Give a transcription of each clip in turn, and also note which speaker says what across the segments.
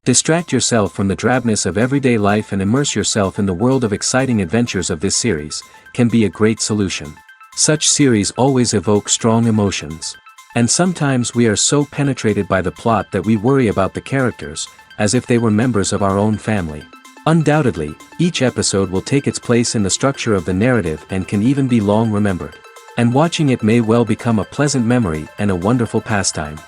Speaker 1: Distract yourself from the drabness of everyday life and immerse yourself in the world of exciting adventures of this series, can be a great solution. Such series always evoke strong emotions. And sometimes we are so penetrated by the plot that we worry about the characters, as if they were members of our own family. Undoubtedly, each episode will take its place in the structure of the narrative and can even be long remembered. And watching it may well become a pleasant memory and a wonderful pastime.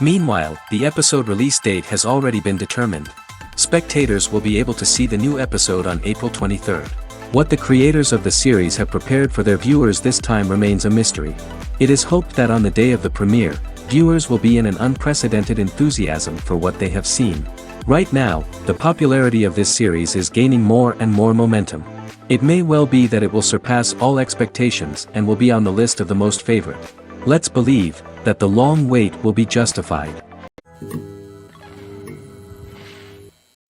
Speaker 1: Meanwhile, the episode release date has already been determined. Spectators will be able to see the new episode on April 23rd. What the creators of the series have prepared for their viewers this time remains a mystery. It is hoped that on the day of the premiere, viewers will be in an unprecedented enthusiasm for what they have seen. Right now, the popularity of this series is gaining more and more momentum. It may well be that it will surpass all expectations and will be on the list of the most favorite. Let's believe that the long wait will be justified.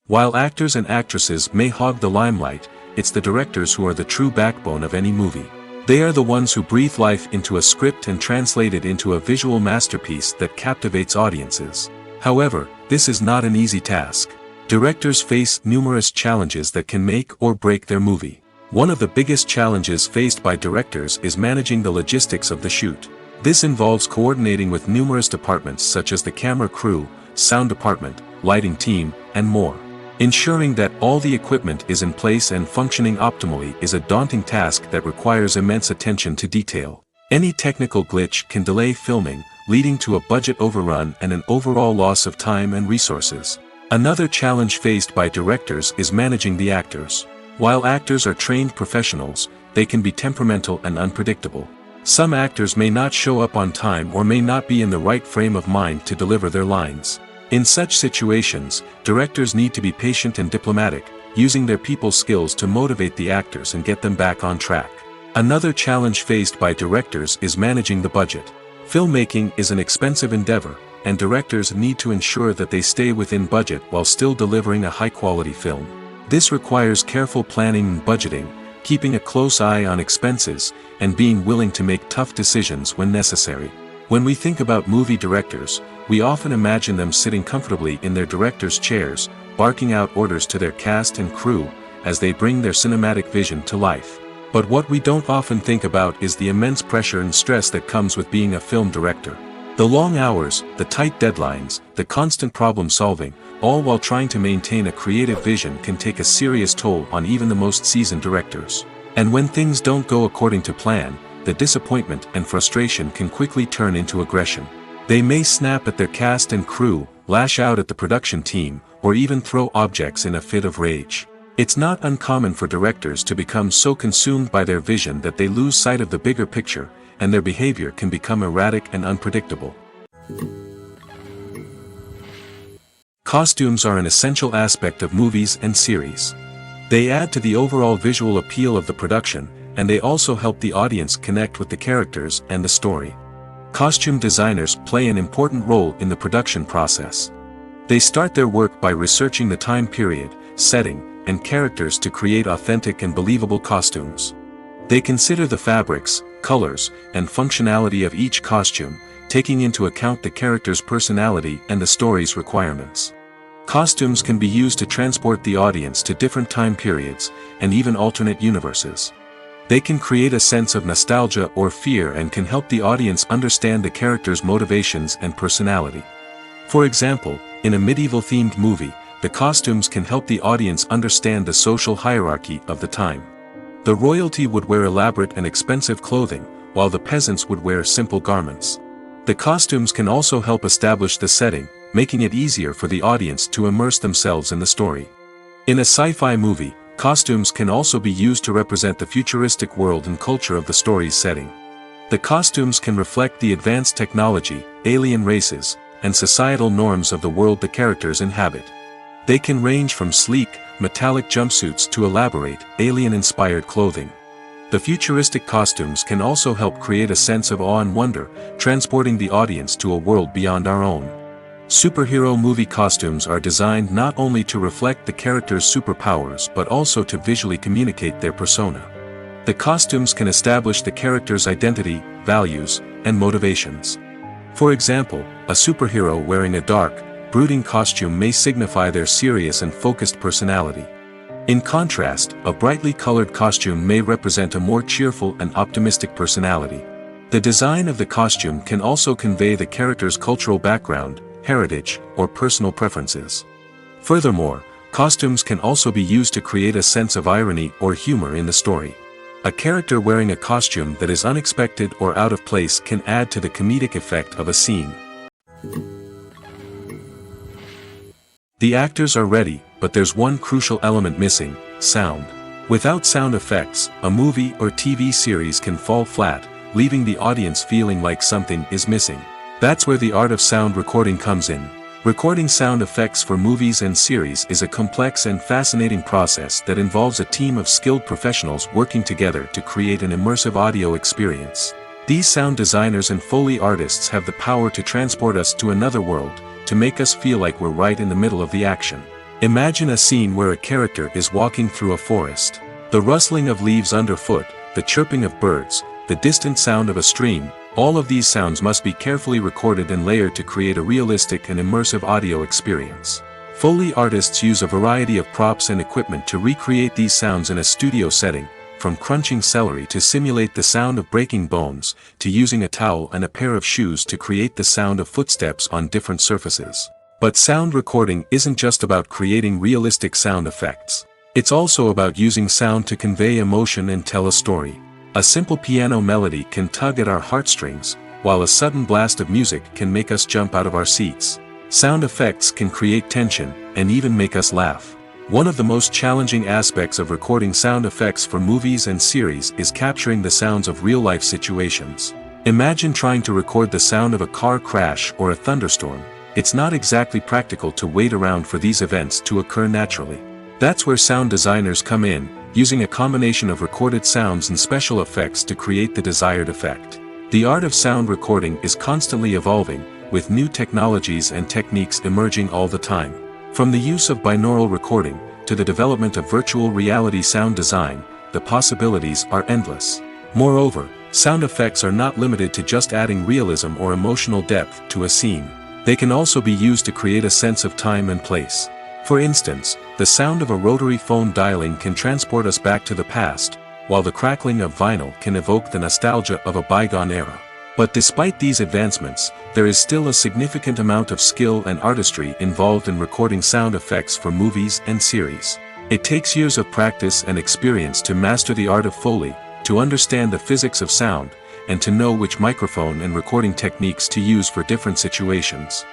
Speaker 1: While actors and actresses may hog the limelight, it's the directors who are the true backbone of any movie. They are the ones who breathe life into a script and translate it into a visual masterpiece that captivates audiences. However, this is not an easy task. Directors face numerous challenges that can make or break their movie. One of the biggest challenges faced by directors is managing the logistics of the shoot. This involves coordinating with numerous departments such as the camera crew, sound department, lighting team, and more. Ensuring that all the equipment is in place and functioning optimally is a daunting task that requires immense attention to detail. Any technical glitch can delay filming, leading to a budget overrun and an overall loss of time and resources. Another challenge faced by directors is managing the actors. While actors are trained professionals, they can be temperamental and unpredictable. Some actors may not show up on time or may not be in the right frame of mind to deliver their lines. In such situations, directors need to be patient and diplomatic, using their people skills to motivate the actors and get them back on track. Another challenge faced by directors is managing the budget. Filmmaking is an expensive endeavor, and directors need to ensure that they stay within budget while still delivering a high-quality film. This requires careful planning and budgeting, keeping a close eye on expenses, and being willing to make tough decisions when necessary. When we think about movie directors, we often imagine them sitting comfortably in their director's chairs, barking out orders to their cast and crew, as they bring their cinematic vision to life. But what we don't often think about is the immense pressure and stress that comes with being a film director. The long hours, the tight deadlines, the constant problem solving, all while trying to maintain a creative vision can take a serious toll on even the most seasoned directors. And when things don't go according to plan, the disappointment and frustration can quickly turn into aggression. They may snap at their cast and crew, lash out at the production team, or even throw objects in a fit of rage. It's not uncommon for directors to become so consumed by their vision that they lose sight of the bigger picture, and their behavior can become erratic and unpredictable. Costumes are an essential aspect of movies and series. They add to the overall visual appeal of the production, and they also help the audience connect with the characters and the story. Costume designers play an important role in the production process. They start their work by researching the time period, setting, and characters to create authentic and believable costumes. They consider the fabrics, colors, and functionality of each costume, taking into account the character's personality and the story's requirements. Costumes can be used to transport the audience to different time periods, and even alternate universes. They can create a sense of nostalgia or fear and can help the audience understand the character's motivations and personality. For example, in a medieval-themed movie, the costumes can help the audience understand the social hierarchy of the time. The royalty would wear elaborate and expensive clothing, while the peasants would wear simple garments. The costumes can also help establish the setting, making it easier for the audience to immerse themselves in the story. In a sci-fi movie, costumes can also be used to represent the futuristic world and culture of the story's setting. The costumes can reflect the advanced technology, alien races, and societal norms of the world the characters inhabit. They can range from sleek, metallic jumpsuits to elaborate, alien-inspired clothing. The futuristic costumes can also help create a sense of awe and wonder, transporting the audience to a world beyond our own. Superhero movie costumes are designed not only to reflect the character's superpowers but also to visually communicate their persona. The costumes can establish the character's identity, values, and motivations. For example, a superhero wearing a dark, brooding costume may signify their serious and focused personality. In contrast, a brightly colored costume may represent a more cheerful and optimistic personality. The design of the costume can also convey the character's cultural background, heritage, or personal preferences. Furthermore, costumes can also be used to create a sense of irony or humor in the story. A character wearing a costume that is unexpected or out of place can add to the comedic effect of a scene. The actors are ready, but there's one crucial element missing: sound. Without sound effects, a movie or TV series can fall flat, leaving the audience feeling like something is missing. That's where the art of sound recording comes in. Recording sound effects for movies and series is a complex and fascinating process that involves a team of skilled professionals working together to create an immersive audio experience. These sound designers and Foley artists have the power to transport us to another world, to make us feel like we're right in the middle of the action. Imagine a scene where a character is walking through a forest. The rustling of leaves underfoot, the chirping of birds, the distant sound of a stream, all of these sounds must be carefully recorded and layered to create a realistic and immersive audio experience. Foley artists use a variety of props and equipment to recreate these sounds in a studio setting, from crunching celery to simulate the sound of breaking bones, to using a towel and a pair of shoes to create the sound of footsteps on different surfaces. But sound recording isn't just about creating realistic sound effects. It's also about using sound to convey emotion and tell a story. A simple piano melody can tug at our heartstrings, while a sudden blast of music can make us jump out of our seats. Sound effects can create tension, and even make us laugh. One of the most challenging aspects of recording sound effects for movies and series is capturing the sounds of real-life situations. Imagine trying to record the sound of a car crash or a thunderstorm. It's not exactly practical to wait around for these events to occur naturally. That's where sound designers come in, using a combination of recorded sounds and special effects to create the desired effect. The art of sound recording is constantly evolving, with new technologies and techniques emerging all the time. From the use of binaural recording, to the development of virtual reality sound design, the possibilities are endless. Moreover, sound effects are not limited to just adding realism or emotional depth to a scene. They can also be used to create a sense of time and place. For instance, the sound of a rotary phone dialing can transport us back to the past, while the crackling of vinyl can evoke the nostalgia of a bygone era. But despite these advancements, there is still a significant amount of skill and artistry involved in recording sound effects for movies and series. It takes years of practice and experience to master the art of Foley, to understand the physics of sound, and to know which microphone and recording techniques to use for different situations.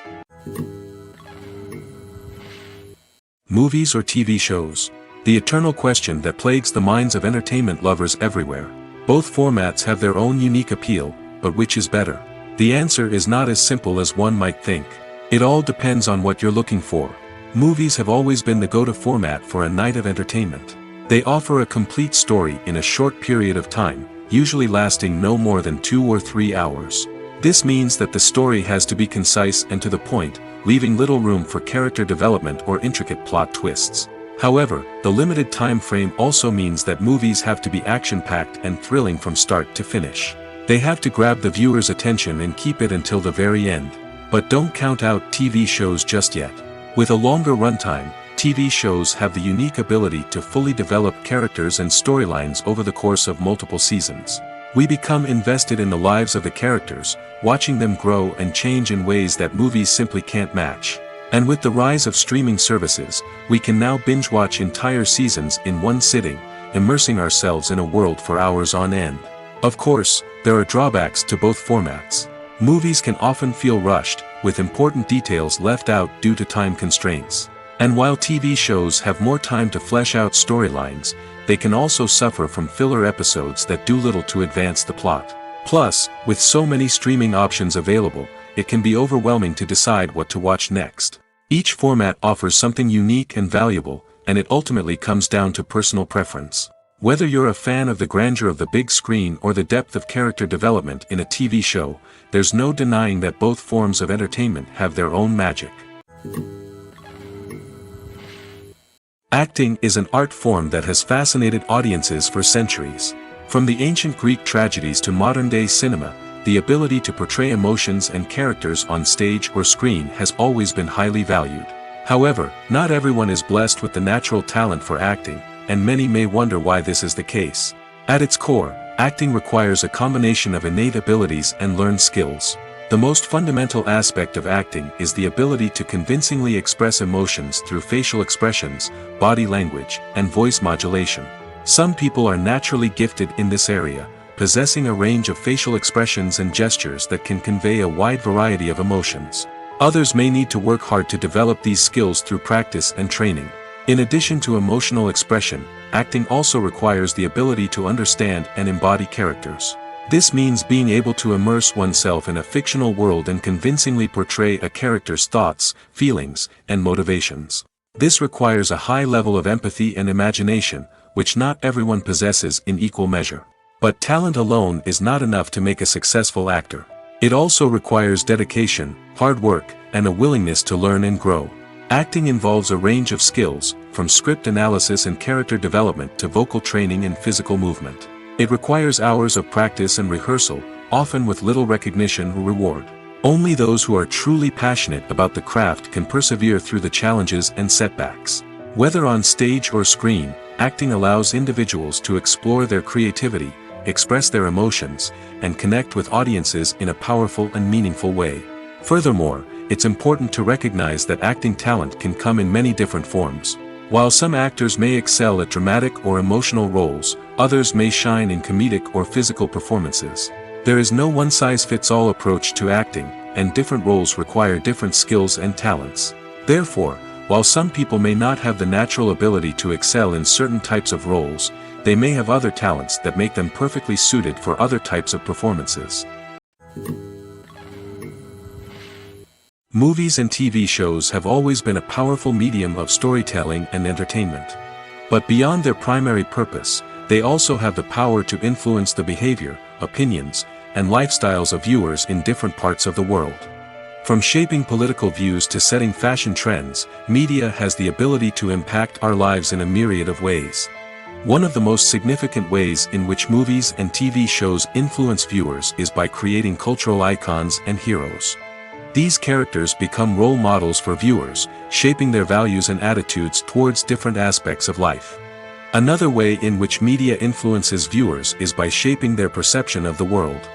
Speaker 1: Movies or TV shows? The eternal question that plagues the minds of entertainment lovers everywhere. Both formats have their own unique appeal, but which is better? The answer is not as simple as one might think. It all depends on what you're looking for. Movies have always been the go-to format for a night of entertainment. They offer a complete story in a short period of time, usually lasting no more than 2 or 3 hours. This means that the story has to be concise and to the point, leaving little room for character development or intricate plot twists. However, the limited time frame also means that movies have to be action-packed and thrilling from start to finish. They have to grab the viewer's attention and keep it until the very end. But don't count out TV shows just yet. With a longer runtime, TV shows have the unique ability to fully develop characters and storylines over the course of multiple seasons. We become invested in the lives of the characters, watching them grow and change in ways that movies simply can't match. And with the rise of streaming services, we can now binge-watch entire seasons in one sitting, immersing ourselves in a world for hours on end. Of course, there are drawbacks to both formats. Movies can often feel rushed, with important details left out due to time constraints. And while TV shows have more time to flesh out storylines, they can also suffer from filler episodes that do little to advance the plot. Plus, with so many streaming options available, it can be overwhelming to decide what to watch next. Each format offers something unique and valuable, and it ultimately comes down to personal preference. Whether you're a fan of the grandeur of the big screen or the depth of character development in a TV show, there's no denying that both forms of entertainment have their own magic. Acting is an art form that has fascinated audiences for centuries. From the ancient Greek tragedies to modern-day cinema, the ability to portray emotions and characters on stage or screen has always been highly valued. However, not everyone is blessed with the natural talent for acting, and many may wonder why this is the case. At its core, acting requires a combination of innate abilities and learned skills. The most fundamental aspect of acting is the ability to convincingly express emotions through facial expressions, body language, and voice modulation. Some people are naturally gifted in this area, possessing a range of facial expressions and gestures that can convey a wide variety of emotions. Others may need to work hard to develop these skills through practice and training. In addition to emotional expression, acting also requires the ability to understand and embody characters. This means being able to immerse oneself in a fictional world and convincingly portray a character's thoughts, feelings, and motivations. This requires a high level of empathy and imagination, which not everyone possesses in equal measure. But talent alone is not enough to make a successful actor. It also requires dedication, hard work, and a willingness to learn and grow. Acting involves a range of skills, from script analysis and character development to vocal training and physical movement. It requires hours of practice and rehearsal, often with little recognition or reward. Only those who are truly passionate about the craft can persevere through the challenges and setbacks. Whether on stage or screen, acting allows individuals to explore their creativity, express their emotions, and connect with audiences in a powerful and meaningful way. Furthermore, it's important to recognize that acting talent can come in many different forms. While some actors may excel at dramatic or emotional roles, others may shine in comedic or physical performances. There is no one-size-fits-all approach to acting, and different roles require different skills and talents. Therefore, while some people may not have the natural ability to excel in certain types of roles, they may have other talents that make them perfectly suited for other types of performances. Movies and TV shows have always been a powerful medium of storytelling and entertainment. But beyond their primary purpose, they also have the power to influence the behavior, opinions, and lifestyles of viewers in different parts of the world. From shaping political views to setting fashion trends, media has the ability to impact our lives in a myriad of ways. One of the most significant ways in which movies and TV shows influence viewers is by creating cultural icons and heroes. These characters become role models for viewers, shaping their values and attitudes towards different aspects of life. Another way in which media influences viewers is by shaping their perception of the world.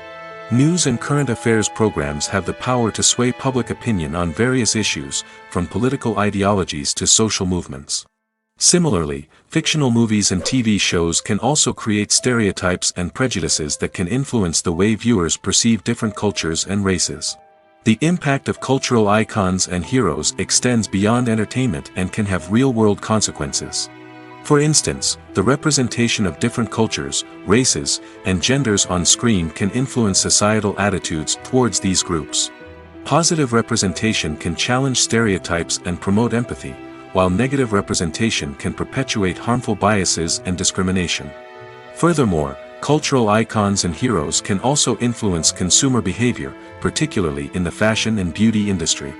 Speaker 1: News and current affairs programs have the power to sway public opinion on various issues, from political ideologies to social movements. Similarly, fictional movies and TV shows can also create stereotypes and prejudices that can influence the way viewers perceive different cultures and races. The impact of cultural icons and heroes extends beyond entertainment and can have real-world consequences. For instance, the representation of different cultures, races, and genders on screen can influence societal attitudes towards these groups. Positive representation can challenge stereotypes and promote empathy, while negative representation can perpetuate harmful biases and discrimination. Furthermore, cultural icons and heroes can also influence consumer behavior, particularly in the fashion and beauty industry.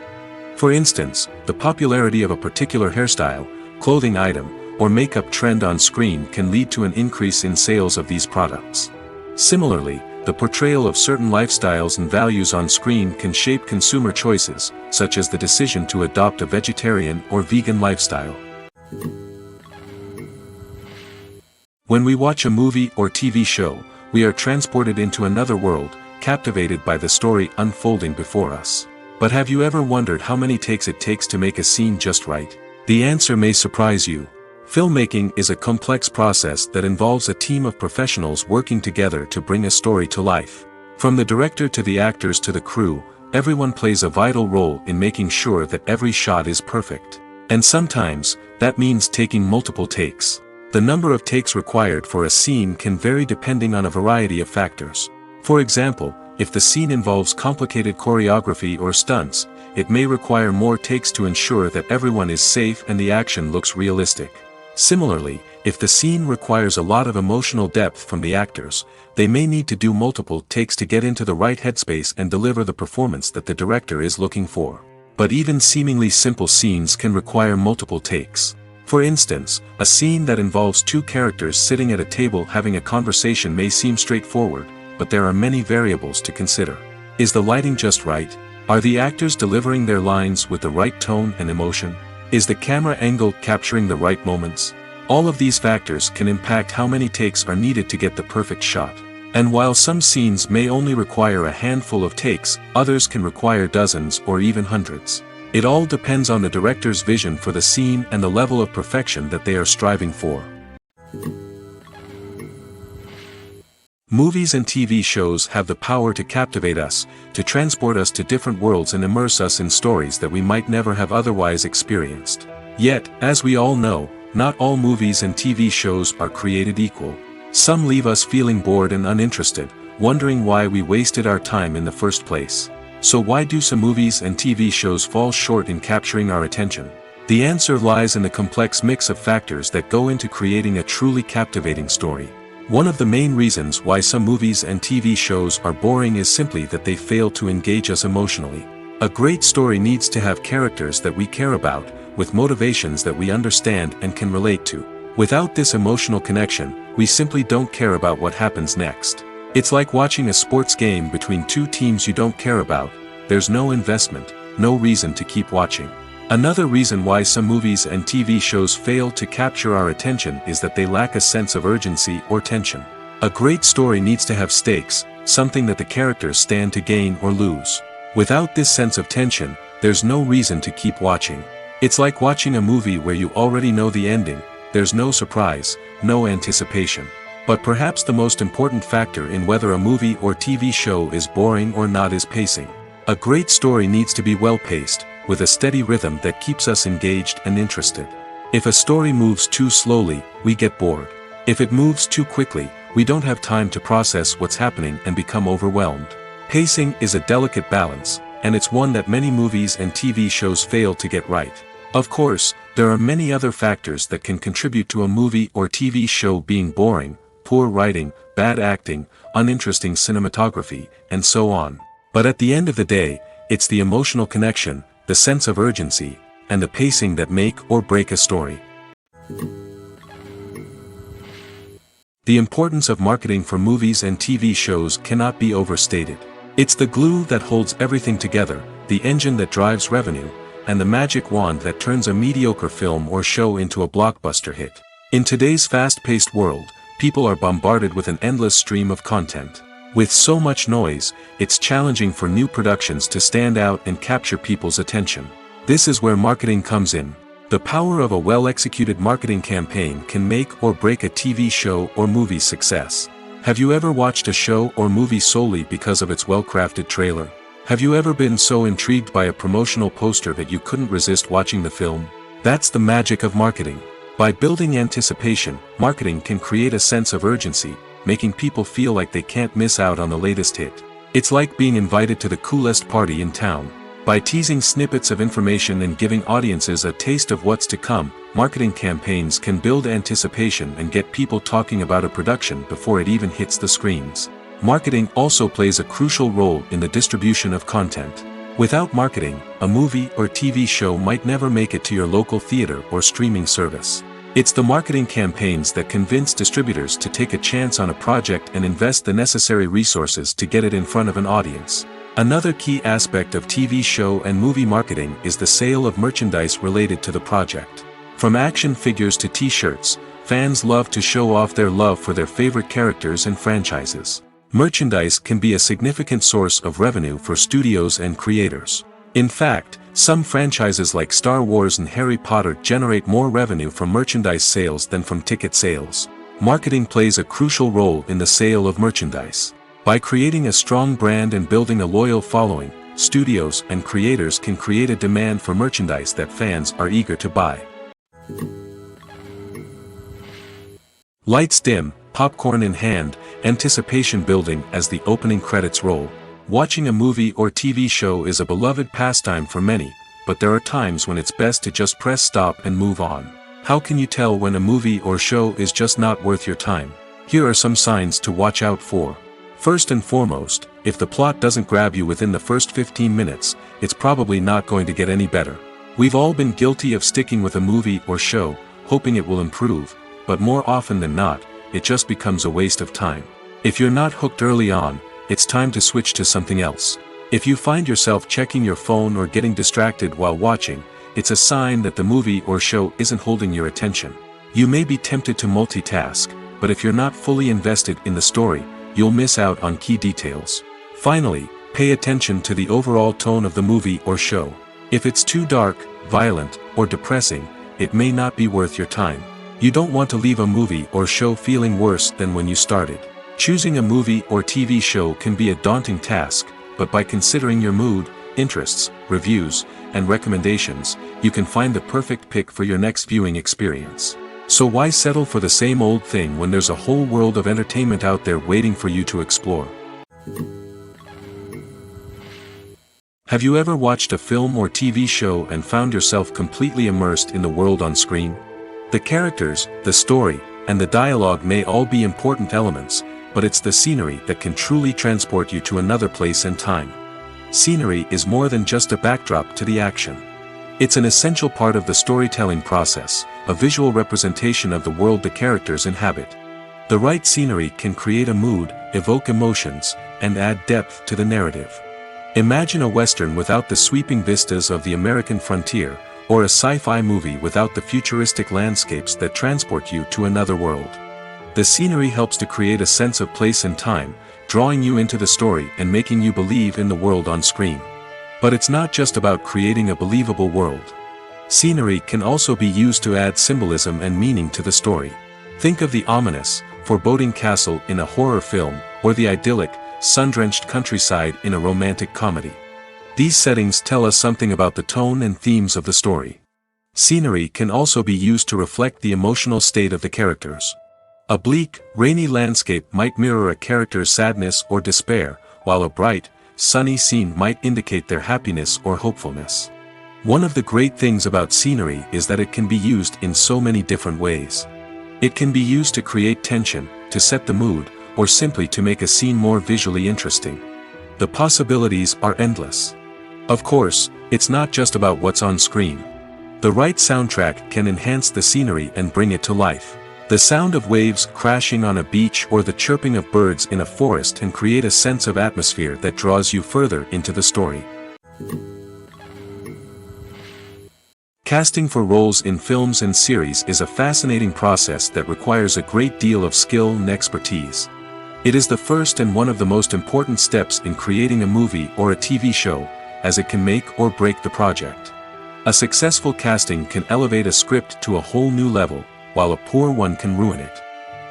Speaker 1: For instance, the popularity of a particular hairstyle, clothing item, or makeup trend on screen can lead to an increase in sales of these products. Similarly, the portrayal of certain lifestyles and values on screen can shape consumer choices, such as the decision to adopt a vegetarian or vegan lifestyle. When we watch a movie or TV show, we are transported into another world, captivated by the story unfolding before us. But have you ever wondered how many takes it takes to make a scene just right? The answer may surprise you. Filmmaking is a complex process that involves a team of professionals working together to bring a story to life. From the director to the actors to the crew, everyone plays a vital role in making sure that every shot is perfect. And sometimes, that means taking multiple takes. The number of takes required for a scene can vary depending on a variety of factors. For example, if the scene involves complicated choreography or stunts, it may require more takes to ensure that everyone is safe and the action looks realistic. Similarly, if the scene requires a lot of emotional depth from the actors, they may need to do multiple takes to get into the right headspace and deliver the performance that the director is looking for. But even seemingly simple scenes can require multiple takes. For instance, a scene that involves two characters sitting at a table having a conversation may seem straightforward, but there are many variables to consider. Is the lighting just right? Are the actors delivering their lines with the right tone and emotion? Is the camera angle capturing the right moments? All of these factors can impact how many takes are needed to get the perfect shot. And while some scenes may only require a handful of takes, others can require dozens or even hundreds. It all depends on the director's vision for the scene and the level of perfection that they are striving for. Movies and TV shows have the power to captivate us, to transport us to different worlds and immerse us in stories that we might never have otherwise experienced. Yet, as we all know, not all movies and TV shows are created equal. Some leave us feeling bored and uninterested, wondering why we wasted our time in the first place. So why do some movies and TV shows fall short in capturing our attention? The answer lies in the complex mix of factors that go into creating a truly captivating story. One of the main reasons why some movies and TV shows are boring is simply that they fail to engage us emotionally. A great story needs to have characters that we care about, with motivations that we understand and can relate to. Without this emotional connection, we simply don't care about what happens next. It's like watching a sports game between two teams you don't care about. There's no investment, no reason to keep watching. Another reason why some movies and TV shows fail to capture our attention is that they lack a sense of urgency or tension. A great story needs to have stakes, something that the characters stand to gain or lose. Without this sense of tension, there's no reason to keep watching. It's like watching a movie where you already know the ending. There's no surprise, no anticipation. But perhaps the most important factor in whether a movie or TV show is boring or not is pacing. A great story needs to be well-paced, with a steady rhythm that keeps us engaged and interested. If a story moves too slowly, we get bored. If it moves too quickly, we don't have time to process what's happening and become overwhelmed. Pacing is a delicate balance, and it's one that many movies and TV shows fail to get right. Of course, there are many other factors that can contribute to a movie or TV show being boring: poor writing, bad acting, uninteresting cinematography, and so on. But at the end of the day, it's the emotional connection, the sense of urgency, and the pacing that make or break a story. The importance of marketing for movies and TV shows cannot be overstated. It's the glue that holds everything together, the engine that drives revenue, and the magic wand that turns a mediocre film or show into a blockbuster hit. In today's fast-paced world, people are bombarded with an endless stream of content. With so much noise, it's challenging for new productions to stand out and capture people's attention. This is where marketing comes in. The power of a well-executed marketing campaign can make or break a TV show or movie's success. Have you ever watched a show or movie solely because of its well-crafted trailer? Have you ever been so intrigued by a promotional poster that you couldn't resist watching the film? That's the magic of marketing. By building anticipation, marketing can create a sense of urgency, making people feel like they can't miss out on the latest hit. It's like being invited to the coolest party in town. By teasing snippets of information and giving audiences a taste of what's to come, marketing campaigns can build anticipation and get people talking about a production before it even hits the screens. Marketing also plays a crucial role in the distribution of content. Without marketing, a movie or TV show might never make it to your local theater or streaming service. It's the marketing campaigns that convince distributors to take a chance on a project and invest the necessary resources to get it in front of an audience. Another key aspect of TV show and movie marketing is the sale of merchandise related to the project. From action figures to t-shirts, fans love to show off their love for their favorite characters and franchises. Merchandise can be a significant source of revenue for studios and creators. In fact, some franchises like Star Wars and Harry Potter generate more revenue from merchandise sales than from ticket sales. Marketing plays a crucial role in the sale of merchandise. By creating a strong brand and building a loyal following, studios and creators can create a demand for merchandise that fans are eager to buy. Lights dim, popcorn in hand, anticipation building as the opening credits roll. Watching a movie or TV show is a beloved pastime for many, but there are times when it's best to just press stop and move on. How can you tell when a movie or show is just not worth your time? Here are some signs to watch out for. First and foremost, if the plot doesn't grab you within the first 15 minutes, it's probably not going to get any better. We've all been guilty of sticking with a movie or show, hoping it will improve, but more often than not, it just becomes a waste of time. If you're not hooked early on, it's time to switch to something else. If you find yourself checking your phone or getting distracted while watching, it's a sign that the movie or show isn't holding your attention. You may be tempted to multitask, but if you're not fully invested in the story, you'll miss out on key details. Finally, pay attention to the overall tone of the movie or show. If it's too dark, violent, or depressing, it may not be worth your time. You don't want to leave a movie or show feeling worse than when you started. Choosing a movie or TV show can be a daunting task, but by considering your mood, interests, reviews, and recommendations, you can find the perfect pick for your next viewing experience. So why settle for the same old thing when there's a whole world of entertainment out there waiting for you to explore? Have you ever watched a film or TV show and found yourself completely immersed in the world on screen? The characters, the story, and the dialogue may all be important elements, but it's the scenery that can truly transport you to another place and time. Scenery is more than just a backdrop to the action. It's an essential part of the storytelling process, a visual representation of the world the characters inhabit. The right scenery can create a mood, evoke emotions, and add depth to the narrative. Imagine a Western without the sweeping vistas of the American frontier, or a sci-fi movie without the futuristic landscapes that transport you to another world. The scenery helps to create a sense of place and time, drawing you into the story and making you believe in the world on screen. But it's not just about creating a believable world. Scenery can also be used to add symbolism and meaning to the story. Think of the ominous, foreboding castle in a horror film, or the idyllic, sun-drenched countryside in a romantic comedy. These settings tell us something about the tone and themes of the story. Scenery can also be used to reflect the emotional state of the characters. A bleak, rainy landscape might mirror a character's sadness or despair, while a bright, sunny scene might indicate their happiness or hopefulness. One of the great things about scenery is that it can be used in so many different ways. It can be used to create tension, to set the mood, or simply to make a scene more visually interesting. The possibilities are endless. Of course, it's not just about what's on screen. The right soundtrack can enhance the scenery and bring it to life. The sound of waves crashing on a beach or the chirping of birds in a forest can create a sense of atmosphere that draws you further into the story. Casting for roles in films and series is a fascinating process that requires a great deal of skill and expertise. It is the first and one of the most important steps in creating a movie or a TV show, as it can make or break the project. A successful casting can elevate a script to a whole new level, while a poor one can ruin it.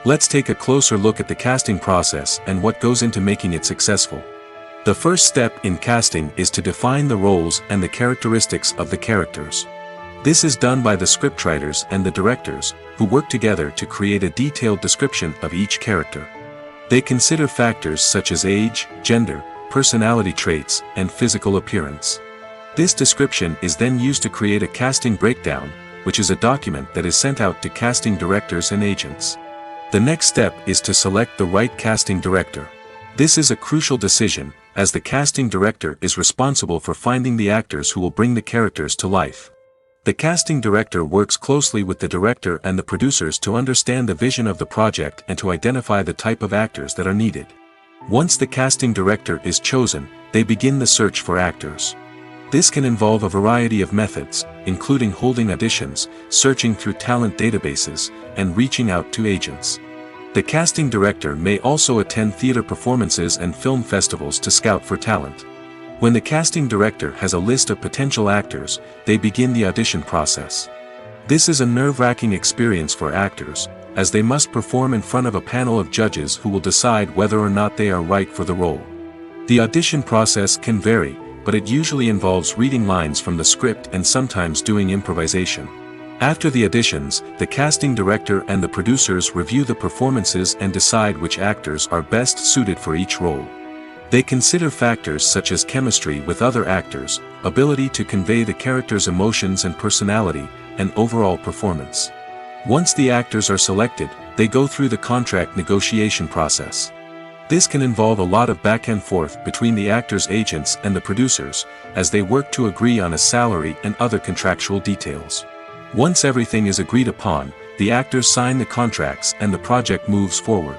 Speaker 1: Let's take a closer look at the casting process and what goes into making it successful. The first step in casting is to define the roles and the characteristics of the characters. This is done by the scriptwriters and the directors, who work together to create a detailed description of each character. They consider factors such as age, gender, personality traits, and physical appearance. This description is then used to create a casting breakdown, which is a document that is sent out to casting directors and agents. The next step is to select the right casting director. This is a crucial decision, as the casting director is responsible for finding the actors who will bring the characters to life. The casting director works closely with the director and the producers to understand the vision of the project and to identify the type of actors that are needed. Once the casting director is chosen, they begin the search for actors. This can involve a variety of methods, including holding auditions, searching through talent databases, and reaching out to agents. The casting director may also attend theater performances and film festivals to scout for talent. When the casting director has a list of potential actors, they begin the audition process. This is a nerve-wracking experience for actors, as they must perform in front of a panel of judges who will decide whether or not they are right for the role. The audition process can vary, but it usually involves reading lines from the script and sometimes doing improvisation. After the auditions, the casting director and the producers review the performances and decide which actors are best suited for each role. They consider factors such as chemistry with other actors, ability to convey the character's emotions and personality, and overall performance. Once the actors are selected, they go through the contract negotiation process. This can involve a lot of back and forth between the actors' agents and the producers, as they work to agree on a salary and other contractual details. Once everything is agreed upon, the actors sign the contracts and the project moves forward.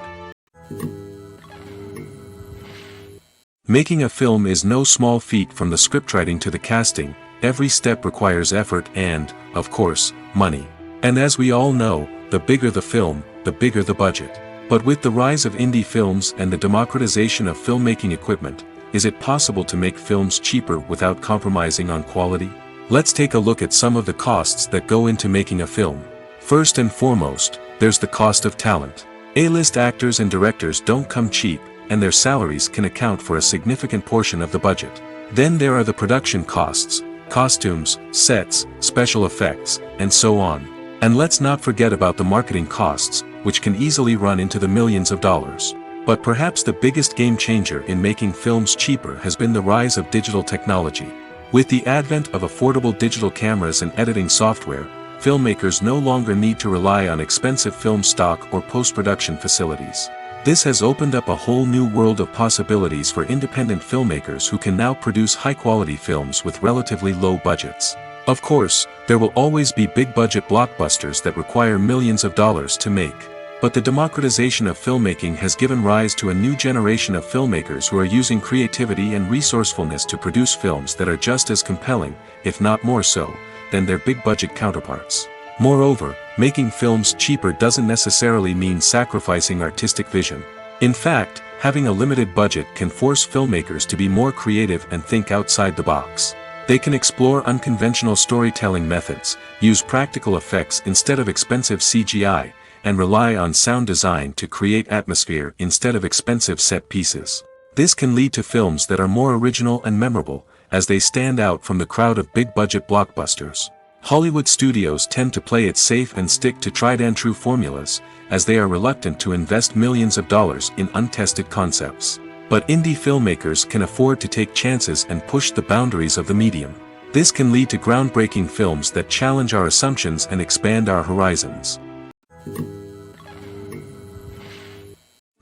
Speaker 1: Making a film is no small feat. From the scriptwriting to the casting, every step requires effort and, of course, money. And as we all know, the bigger the film, the bigger the budget. But with the rise of indie films and the democratization of filmmaking equipment, is it possible to make films cheaper without compromising on quality? Let's take a look at some of the costs that go into making a film. First and foremost, there's the cost of talent. A-list actors and directors don't come cheap, and their salaries can account for a significant portion of the budget. Then there are the production costs, costumes, sets, special effects, and so on. And let's not forget about the marketing costs, which can easily run into the millions of dollars. But perhaps the biggest game changer in making films cheaper has been the rise of digital technology. With the advent of affordable digital cameras and editing software, filmmakers no longer need to rely on expensive film stock or post-production facilities. This has opened up a whole new world of possibilities for independent filmmakers who can now produce high-quality films with relatively low budgets. Of course, there will always be big-budget blockbusters that require millions of dollars to make. But the democratization of filmmaking has given rise to a new generation of filmmakers who are using creativity and resourcefulness to produce films that are just as compelling, if not more so, than their big-budget counterparts. Moreover, making films cheaper doesn't necessarily mean sacrificing artistic vision. In fact, having a limited budget can force filmmakers to be more creative and think outside the box. They can explore unconventional storytelling methods, use practical effects instead of expensive CGI, and rely on sound design to create atmosphere instead of expensive set pieces. This can lead to films that are more original and memorable, as they stand out from the crowd of big-budget blockbusters. Hollywood studios tend to play it safe and stick to tried-and-true formulas, as they are reluctant to invest millions of dollars in untested concepts. But indie filmmakers can afford to take chances and push the boundaries of the medium. This can lead to groundbreaking films that challenge our assumptions and expand our horizons.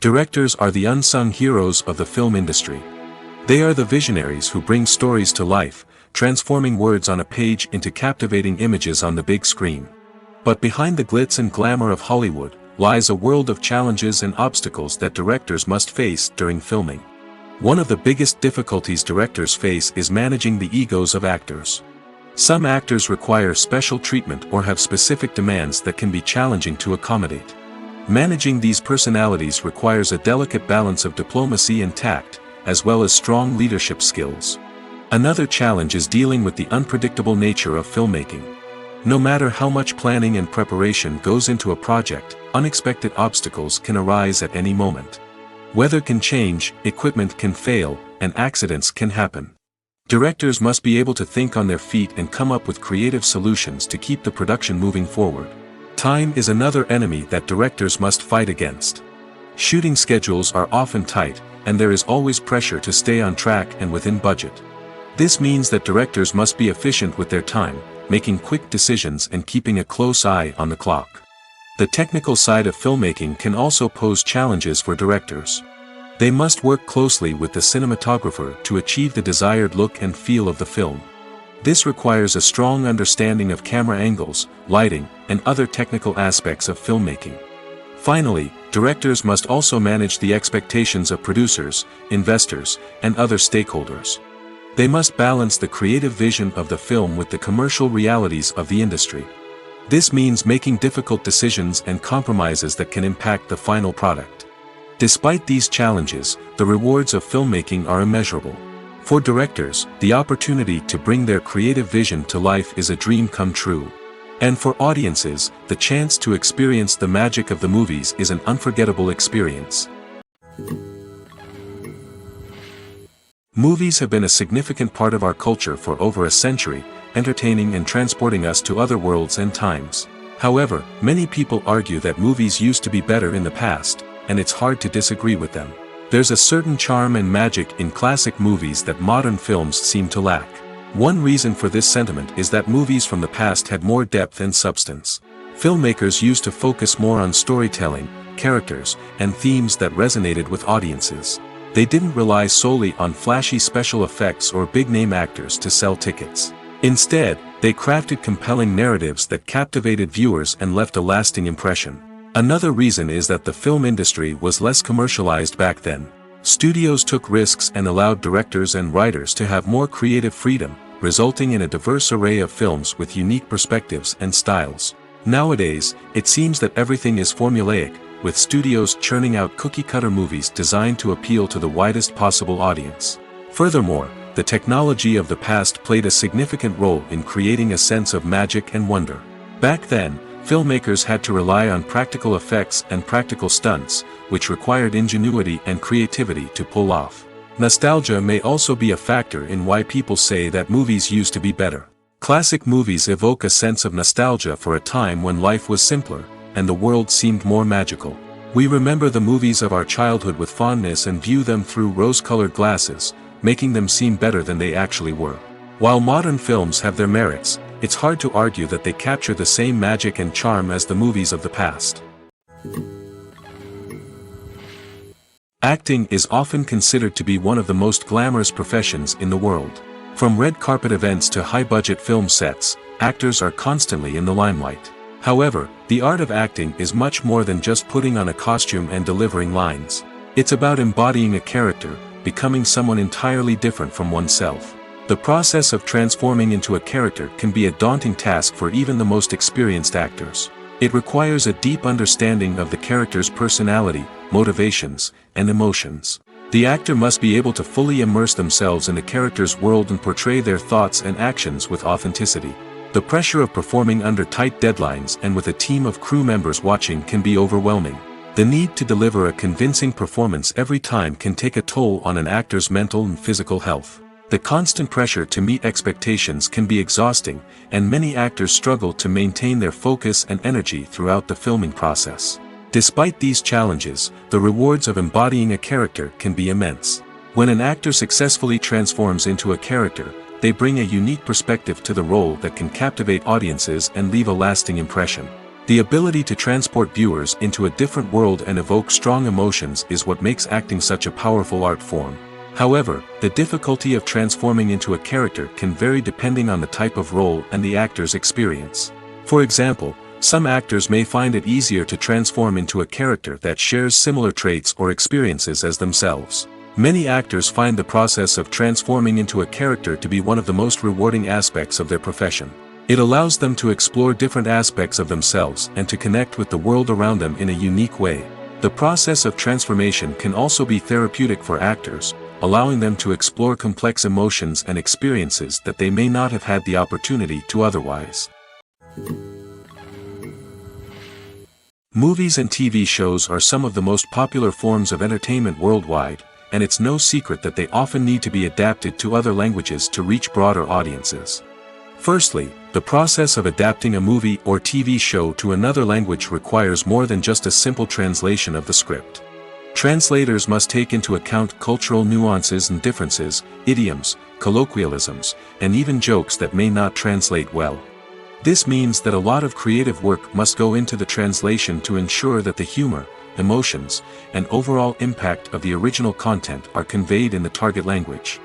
Speaker 1: Directors are the unsung heroes of the film industry. They are the visionaries who bring stories to life, transforming words on a page into captivating images on the big screen. But behind the glitz and glamour of Hollywood lies a world of challenges and obstacles that directors must face during filming. One of the biggest difficulties directors face is managing the egos of actors. Some actors require special treatment or have specific demands that can be challenging to accommodate. Managing these personalities requires a delicate balance of diplomacy and tact, as well as strong leadership skills. Another challenge is dealing with the unpredictable nature of filmmaking. No matter how much planning and preparation goes into a project, unexpected obstacles can arise at any moment. Weather can change, equipment can fail, and accidents can happen. Directors must be able to think on their feet and come up with creative solutions to keep the production moving forward. Time is another enemy that directors must fight against. Shooting schedules are often tight, and there is always pressure to stay on track and within budget. This means that directors must be efficient with their time, making quick decisions and keeping a close eye on the clock. The technical side of filmmaking can also pose challenges for directors. They must work closely with the cinematographer to achieve the desired look and feel of the film. This requires a strong understanding of camera angles, lighting, and other technical aspects of filmmaking. Finally, directors must also manage the expectations of producers, investors, and other stakeholders. They must balance the creative vision of the film with the commercial realities of the industry. This means making difficult decisions and compromises that can impact the final product. Despite these challenges, the rewards of filmmaking are immeasurable. For directors, the opportunity to bring their creative vision to life is a dream come true. And for audiences, the chance to experience the magic of the movies is an unforgettable experience. Movies have been a significant part of our culture for over a century, entertaining and transporting us to other worlds and times. However, many people argue that movies used to be better in the past, and it's hard to disagree with them. There's a certain charm and magic in classic movies that modern films seem to lack. One reason for this sentiment is that movies from the past had more depth and substance. Filmmakers used to focus more on storytelling, characters, and themes that resonated with audiences. They didn't rely solely on flashy special effects or big-name actors to sell tickets. Instead, they crafted compelling narratives that captivated viewers and left a lasting impression. Another reason is that the film industry was less commercialized back then. Studios took risks and allowed directors and writers to have more creative freedom, resulting in a diverse array of films with unique perspectives and styles. Nowadays, it seems that everything is formulaic, with studios churning out cookie-cutter movies designed to appeal to the widest possible audience. Furthermore, the technology of the past played a significant role in creating a sense of magic and wonder. Back then, filmmakers had to rely on practical effects and practical stunts, which required ingenuity and creativity to pull off. Nostalgia may also be a factor in why people say that movies used to be better. Classic movies evoke a sense of nostalgia for a time when life was simpler, and the world seemed more magical. We remember the movies of our childhood with fondness and view them through rose-colored glasses, making them seem better than they actually were. While modern films have their merits, it's hard to argue that they capture the same magic and charm as the movies of the past. Acting is often considered to be one of the most glamorous professions in the world. From red carpet events to high-budget film sets, actors are constantly in the limelight. However, the art of acting is much more than just putting on a costume and delivering lines. It's about embodying a character, becoming someone entirely different from oneself. The process of transforming into a character can be a daunting task for even the most experienced actors. It requires a deep understanding of the character's personality, motivations, and emotions. The actor must be able to fully immerse themselves in the character's world and portray their thoughts and actions with authenticity. The pressure of performing under tight deadlines and with a team of crew members watching can be overwhelming. The need to deliver a convincing performance every time can take a toll on an actor's mental and physical health. The constant pressure to meet expectations can be exhausting, and many actors struggle to maintain their focus and energy throughout the filming process. Despite these challenges, the rewards of embodying a character can be immense. When an actor successfully transforms into a character, they bring a unique perspective to the role that can captivate audiences and leave a lasting impression. The ability to transport viewers into a different world and evoke strong emotions is what makes acting such a powerful art form. However, the difficulty of transforming into a character can vary depending on the type of role and the actor's experience. For example, some actors may find it easier to transform into a character that shares similar traits or experiences as themselves. Many actors find the process of transforming into a character to be one of the most rewarding aspects of their profession. It allows them to explore different aspects of themselves and to connect with the world around them in a unique way. The process of transformation can also be therapeutic for actors, allowing them to explore complex emotions and experiences that they may not have had the opportunity to otherwise. Movies and TV shows are some of the most popular forms of entertainment worldwide, and it's no secret that they often need to be adapted to other languages to reach broader audiences. Firstly, the process of adapting a movie or TV show to another language requires more than just a simple translation of the script. Translators must take into account cultural nuances and differences, idioms, colloquialisms, and even jokes that may not translate well. This means that a lot of creative work must go into the translation to ensure that the humor, emotions, and overall impact of the original content are conveyed in the target language.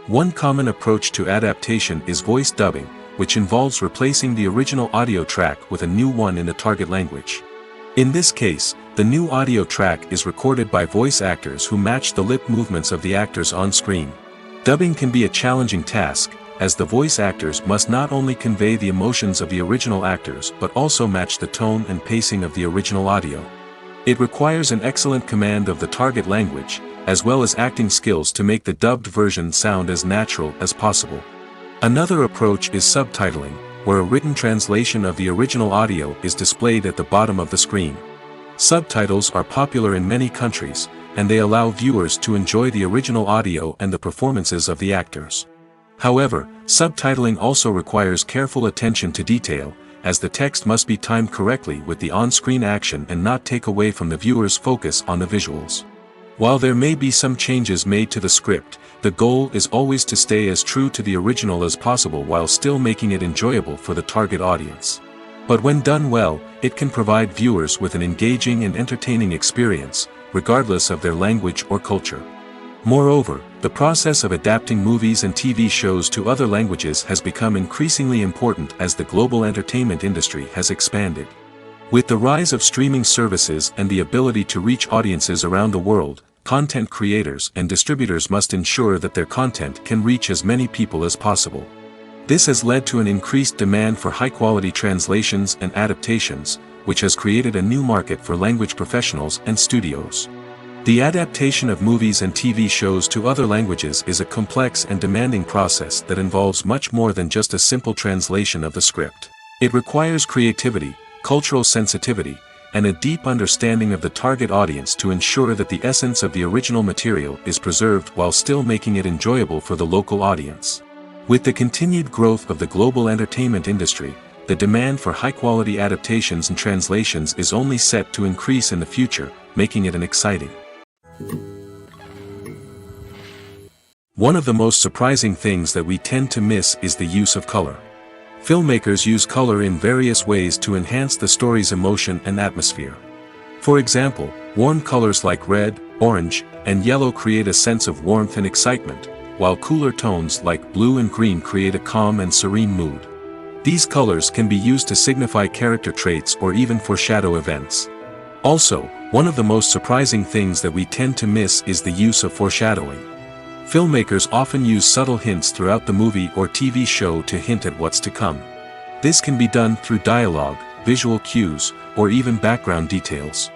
Speaker 1: One common approach to adaptation is voice dubbing, which involves replacing the original audio track with a new one in the target language. In this case, the new audio track is recorded by voice actors who match the lip movements of the actors on screen. Dubbing can be a challenging task, as the voice actors must not only convey the emotions of the original actors but also match the tone and pacing of the original audio. It requires an excellent command of the target language, as well as acting skills to make the dubbed version sound as natural as possible. Another approach is subtitling, where a written translation of the original audio is displayed at the bottom of the screen. Subtitles are popular in many countries, and they allow viewers to enjoy the original audio and the performances of the actors. However, subtitling also requires careful attention to detail, as the text must be timed correctly with the on-screen action and not take away from the viewer's focus on the visuals. While there may be some changes made to the script, the goal is always to stay as true to the original as possible while still making it enjoyable for the target audience. But when done well, it can provide viewers with an engaging and entertaining experience, regardless of their language or culture. Moreover, the process of adapting movies and TV shows to other languages has become increasingly important as the global entertainment industry has expanded. With the rise of streaming services and the ability to reach audiences around the world, content creators and distributors must ensure that their content can reach as many people as possible. This has led to an increased demand for high-quality translations and adaptations, which has created a new market for language professionals and studios. The adaptation of movies and TV shows to other languages is a complex and demanding process that involves much more than just a simple translation of the script. It requires creativity, cultural sensitivity, and a deep understanding of the target audience to ensure that the essence of the original material is preserved while still making it enjoyable for the local audience. With the continued growth of the global entertainment industry, the demand for high-quality adaptations and translations is only set to increase in the future, making it an exciting. One of the most surprising things that we tend to miss is the use of color. Filmmakers use color in various ways to enhance the story's emotion and atmosphere. For example, warm colors like red, orange, and yellow create a sense of warmth and excitement, while cooler tones like blue and green create a calm and serene mood. These colors can be used to signify character traits or even foreshadow events. Also, one of the most surprising things that we tend to miss is the use of foreshadowing. Filmmakers often use subtle hints throughout the movie or TV show to hint at what's to come. This can be done through dialogue, visual cues, or even background details.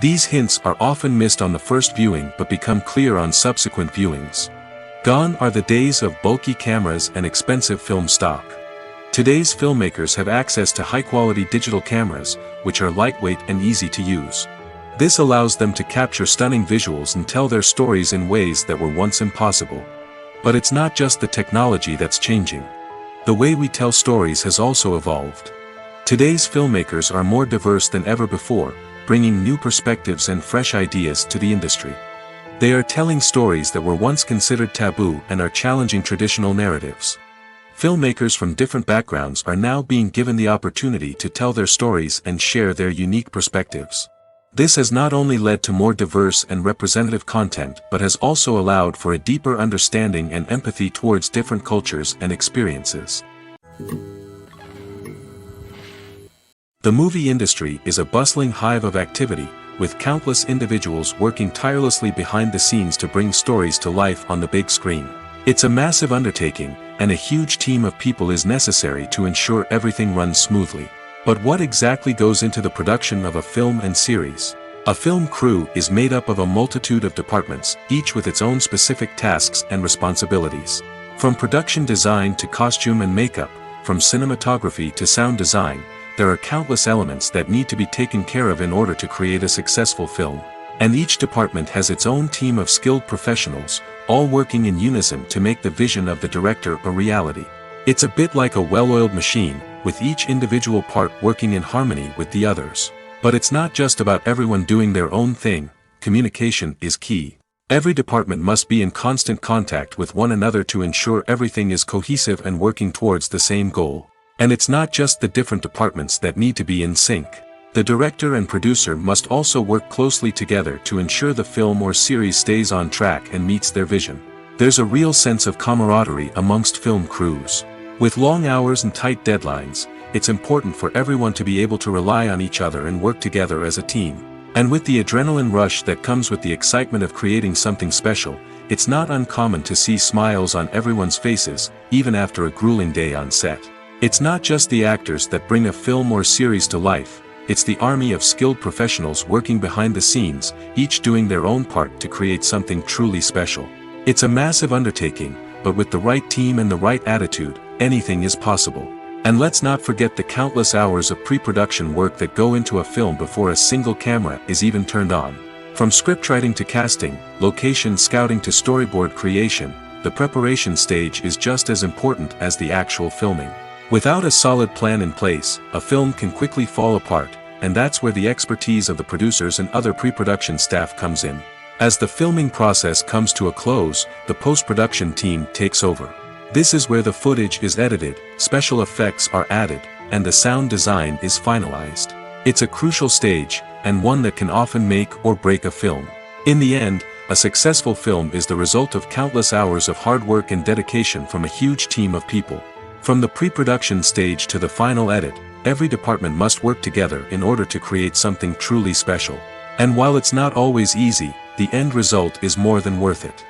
Speaker 1: These hints are often missed on the first viewing but become clear on subsequent viewings. Gone are the days of bulky cameras and expensive film stock. Today's filmmakers have access to high-quality digital cameras, which are lightweight and easy to use. This allows them to capture stunning visuals and tell their stories in ways that were once impossible. But it's not just the technology that's changing. The way we tell stories has also evolved. Today's filmmakers are more diverse than ever before, bringing new perspectives and fresh ideas to the industry. They are telling stories that were once considered taboo and are challenging traditional narratives. Filmmakers from different backgrounds are now being given the opportunity to tell their stories and share their unique perspectives. This has not only led to more diverse and representative content but has also allowed for a deeper understanding and empathy towards different cultures and experiences. The movie industry is a bustling hive of activity, with countless individuals working tirelessly behind the scenes to bring stories to life on the big screen. It's a massive undertaking, and a huge team of people is necessary to ensure everything runs smoothly. But what exactly goes into the production of a film and series? A film crew is made up of a multitude of departments, each with its own specific tasks and responsibilities. From production design to costume and makeup, from cinematography to sound design, there are countless elements that need to be taken care of in order to create a successful film. And each department has its own team of skilled professionals, all working in unison to make the vision of the director a reality. It's a bit like a well-oiled machine, with each individual part working in harmony with the others. But it's not just about everyone doing their own thing. Communication is key. Every department must be in constant contact with one another to ensure everything is cohesive and working towards the same goal. And it's not just the different departments that need to be in sync. The director and producer must also work closely together to ensure the film or series stays on track and meets their vision. There's a real sense of camaraderie amongst film crews. With long hours and tight deadlines, it's important for everyone to be able to rely on each other and work together as a team. And with the adrenaline rush that comes with the excitement of creating something special, it's not uncommon to see smiles on everyone's faces, even after a grueling day on set. It's not just the actors that bring a film or series to life, it's the army of skilled professionals working behind the scenes, each doing their own part to create something truly special. It's a massive undertaking, but with the right team and the right attitude, anything is possible. And let's not forget the countless hours of pre-production work that go into a film before a single camera is even turned on. From scriptwriting to casting, location scouting to storyboard creation, the preparation stage is just as important as the actual filming. Without a solid plan in place, a film can quickly fall apart, and that's where the expertise of the producers and other pre-production staff comes in. As the filming process comes to a close, the post-production team takes over. This is where the footage is edited, special effects are added, and the sound design is finalized. It's a crucial stage, and one that can often make or break a film. In the end, a successful film is the result of countless hours of hard work and dedication from a huge team of people. From the pre-production stage to the final edit, every department must work together in order to create something truly special. And while it's not always easy, the end result is more than worth it.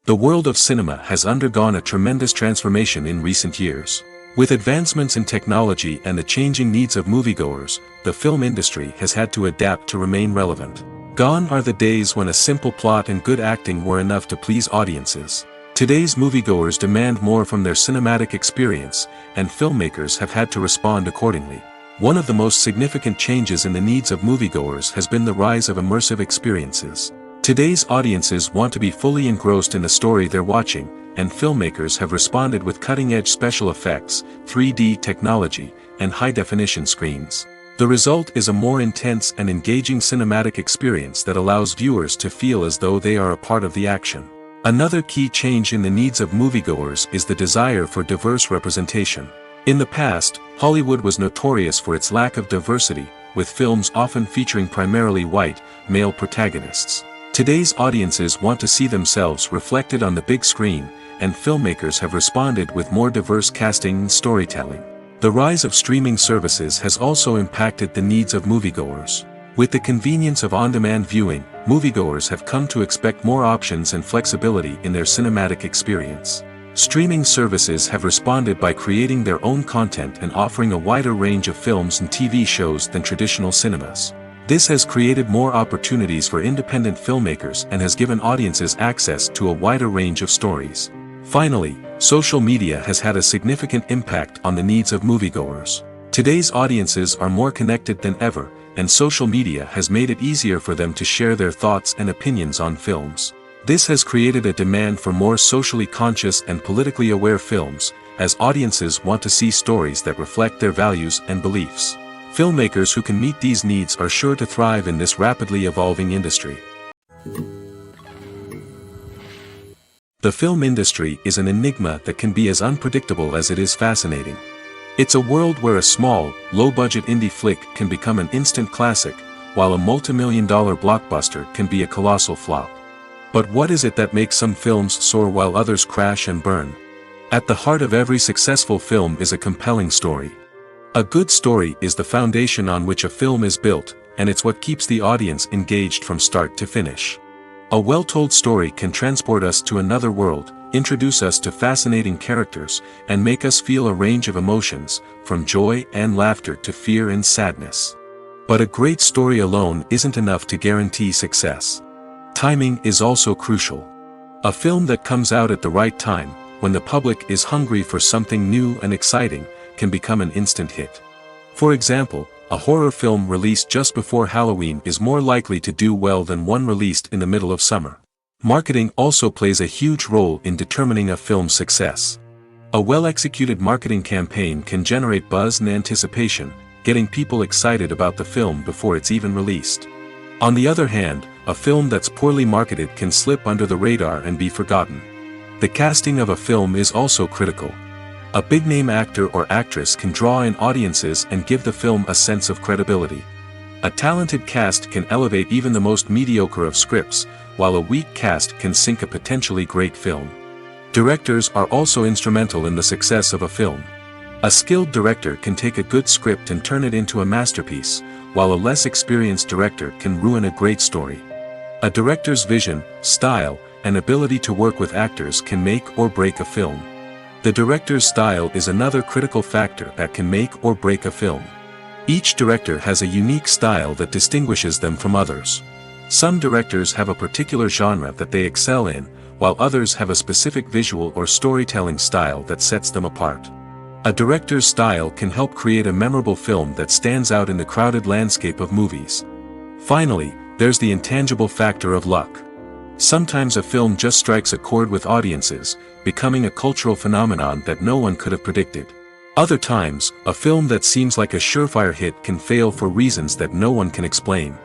Speaker 1: The world of cinema has undergone a tremendous transformation in recent years. With advancements in technology and the changing needs of moviegoers, the film industry has had to adapt to remain relevant. Gone are the days when a simple plot and good acting were enough to please audiences. Today's moviegoers demand more from their cinematic experience, and filmmakers have had to respond accordingly. One of the most significant changes in the needs of moviegoers has been the rise of immersive experiences. Today's audiences want to be fully engrossed in the story they're watching, and filmmakers have responded with cutting-edge special effects, 3D technology, and high-definition screens. The result is a more intense and engaging cinematic experience that allows viewers to feel as though they are a part of the action. Another key change in the needs of moviegoers is the desire for diverse representation. In the past, Hollywood was notorious for its lack of diversity, with films often featuring primarily white, male protagonists. Today's audiences want to see themselves reflected on the big screen, and filmmakers have responded with more diverse casting and storytelling. The rise of streaming services has also impacted the needs of moviegoers. With the convenience of on-demand viewing, moviegoers have come to expect more options and flexibility in their cinematic experience. Streaming services have responded by creating their own content and offering a wider range of films and TV shows than traditional cinemas. This has created more opportunities for independent filmmakers and has given audiences access to a wider range of stories. Finally, social media has had a significant impact on the needs of moviegoers. Today's audiences are more connected than ever, and social media has made it easier for them to share their thoughts and opinions on films. This has created a demand for more socially conscious and politically aware films, as audiences want to see stories that reflect their values and beliefs. Filmmakers who can meet these needs are sure to thrive in this rapidly evolving industry. The film industry is an enigma that can be as unpredictable as it is fascinating. It's a world where a small, low-budget indie flick can become an instant classic, while a multi-million-dollar blockbuster can be a colossal flop. But what is it that makes some films soar while others crash and burn? At the heart of every successful film is a compelling story. A good story is the foundation on which a film is built, and it's what keeps the audience engaged from start to finish. A well-told story can transport us to another world, introduce us to fascinating characters, and make us feel a range of emotions, from joy and laughter to fear and sadness. But a great story alone isn't enough to guarantee success. Timing is also crucial. A film that comes out at the right time, when the public is hungry for something new and exciting, can become an instant hit. For example, a horror film released just before Halloween is more likely to do well than one released in the middle of summer. Marketing also plays a huge role in determining a film's success. A well-executed marketing campaign can generate buzz and anticipation, getting people excited about the film before it's even released. On the other hand, a film that's poorly marketed can slip under the radar and be forgotten. The casting of a film is also critical. A big-name actor or actress can draw in audiences and give the film a sense of credibility. A talented cast can elevate even the most mediocre of scripts, while a weak cast can sink a potentially great film. Directors are also instrumental in the success of a film. A skilled director can take a good script and turn it into a masterpiece, while a less experienced director can ruin a great story. A director's vision, style, and ability to work with actors can make or break a film. The director's style is another critical factor that can make or break a film. Each director has a unique style that distinguishes them from others. Some directors have a particular genre that they excel in, while others have a specific visual or storytelling style that sets them apart. A director's style can help create a memorable film that stands out in the crowded landscape of movies. Finally, there's the intangible factor of luck. Sometimes a film just strikes a chord with audiences, becoming a cultural phenomenon that no one could have predicted. Other times, a film that seems like a surefire hit can fail for reasons that no one can explain.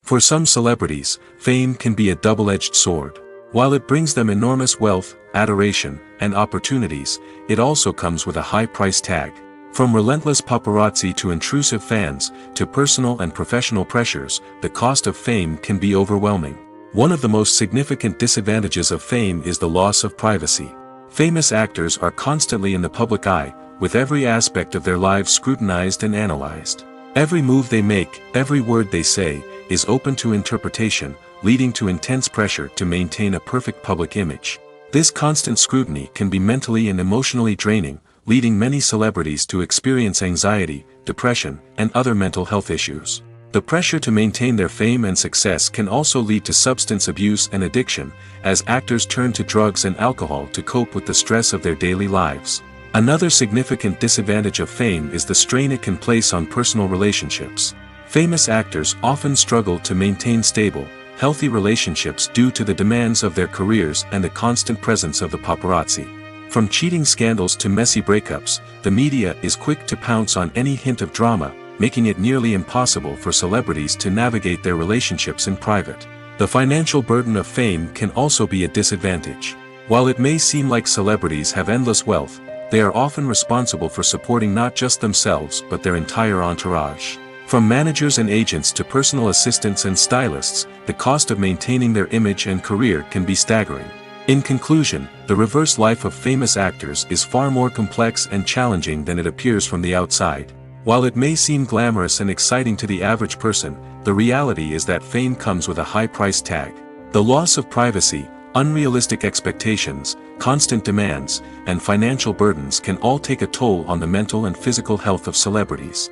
Speaker 1: For some celebrities, fame can be a double-edged sword. While it brings them enormous wealth, adoration, and opportunities, it also comes with a high price tag. From relentless paparazzi to intrusive fans, to personal and professional pressures, the cost of fame can be overwhelming. One of the most significant disadvantages of fame is the loss of privacy. Famous actors are constantly in the public eye, with every aspect of their lives scrutinized and analyzed. Every move they make, every word they say, is open to interpretation, leading to intense pressure to maintain a perfect public image. This constant scrutiny can be mentally and emotionally draining, leading many celebrities to experience anxiety, depression, and other mental health issues. The pressure to maintain their fame and success can also lead to substance abuse and addiction, as actors turn to drugs and alcohol to cope with the stress of their daily lives. Another significant disadvantage of fame is the strain it can place on personal relationships. Famous actors often struggle to maintain stable, healthy relationships due to the demands of their careers and the constant presence of the paparazzi. From cheating scandals to messy breakups, the media is quick to pounce on any hint of drama, making it nearly impossible for celebrities to navigate their relationships in private. The financial burden of fame can also be a disadvantage. While it may seem like celebrities have endless wealth, they are often responsible for supporting not just themselves but their entire entourage. From managers and agents to personal assistants and stylists, the cost of maintaining their image and career can be staggering. In conclusion, the reverse life of famous actors is far more complex and challenging than it appears from the outside. While it may seem glamorous and exciting to the average person, the reality is that fame comes with a high price tag. The loss of privacy, unrealistic expectations, constant demands, and financial burdens can all take a toll on the mental and physical health of celebrities.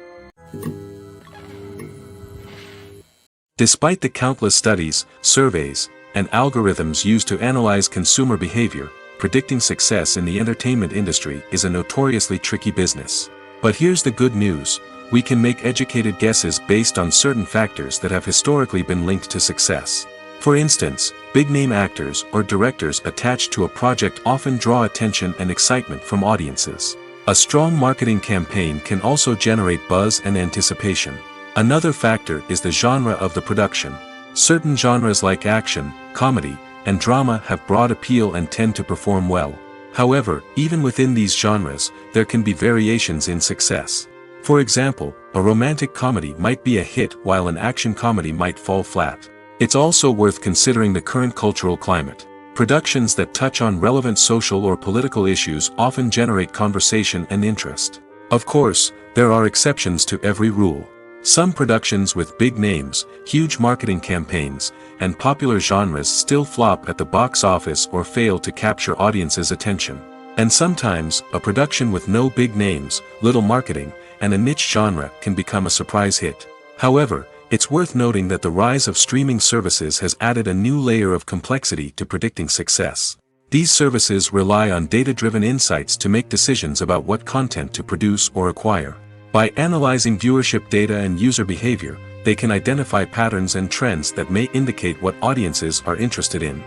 Speaker 1: Despite the countless studies, surveys, and algorithms used to analyze consumer behavior, predicting success in the entertainment industry is a notoriously tricky business. But here's the good news: we can make educated guesses based on certain factors that have historically been linked to success. For instance, big-name actors or directors attached to a project often draw attention and excitement from audiences. A strong marketing campaign can also generate buzz and anticipation. Another factor is the genre of the production. Certain genres like action, comedy, and drama have broad appeal and tend to perform well. However, even within these genres, there can be variations in success. For example, a romantic comedy might be a hit while an action comedy might fall flat. It's also worth considering the current cultural climate. Productions that touch on relevant social or political issues often generate conversation and interest. Of course, there are exceptions to every rule. Some productions with big names, huge marketing campaigns, and popular genres still flop at the box office or fail to capture audiences' attention. And sometimes, a production with no big names, little marketing, and a niche genre can become a surprise hit. However, it's worth noting that the rise of streaming services has added a new layer of complexity to predicting success. These services rely on data-driven insights to make decisions about what content to produce or acquire. By analyzing viewership data and user behavior, they can identify patterns and trends that may indicate what audiences are interested in.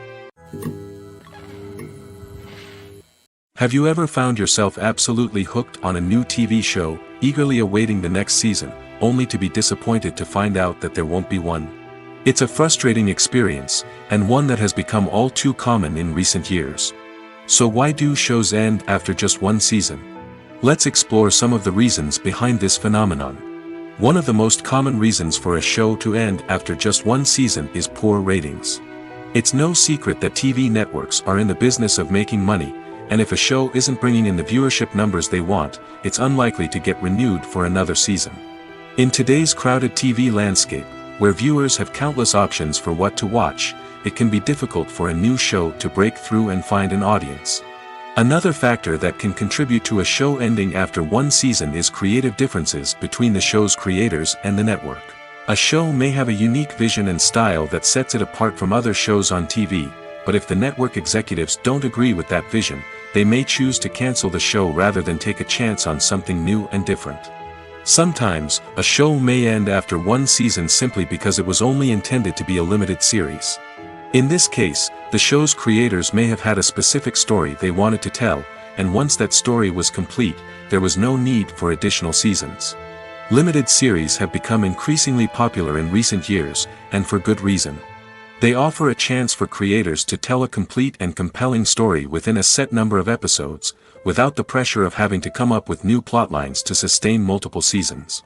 Speaker 1: Have you ever found yourself absolutely hooked on a new TV show, eagerly awaiting the next season, only to be disappointed to find out that there won't be one? It's a frustrating experience, and one that has become all too common in recent years. So why do shows end after just one season? Let's explore some of the reasons behind this phenomenon. One of the most common reasons for a show to end after just one season is poor ratings. It's no secret that TV networks are in the business of making money, and if a show isn't bringing in the viewership numbers they want, it's unlikely to get renewed for another season. In today's crowded TV landscape, where viewers have countless options for what to watch, it can be difficult for a new show to break through and find an audience. Another factor that can contribute to a show ending after one season is creative differences between the show's creators and the network. A show may have a unique vision and style that sets it apart from other shows on TV, but if the network executives don't agree with that vision, they may choose to cancel the show rather than take a chance on something new and different. Sometimes, a show may end after one season simply because it was only intended to be a limited series. In this case, the show's creators may have had a specific story they wanted to tell, and once that story was complete, there was no need for additional seasons. Limited series have become increasingly popular in recent years, and for good reason. They offer a chance for creators to tell a complete and compelling story within a set number of episodes, without the pressure of having to come up with new plotlines to sustain multiple seasons.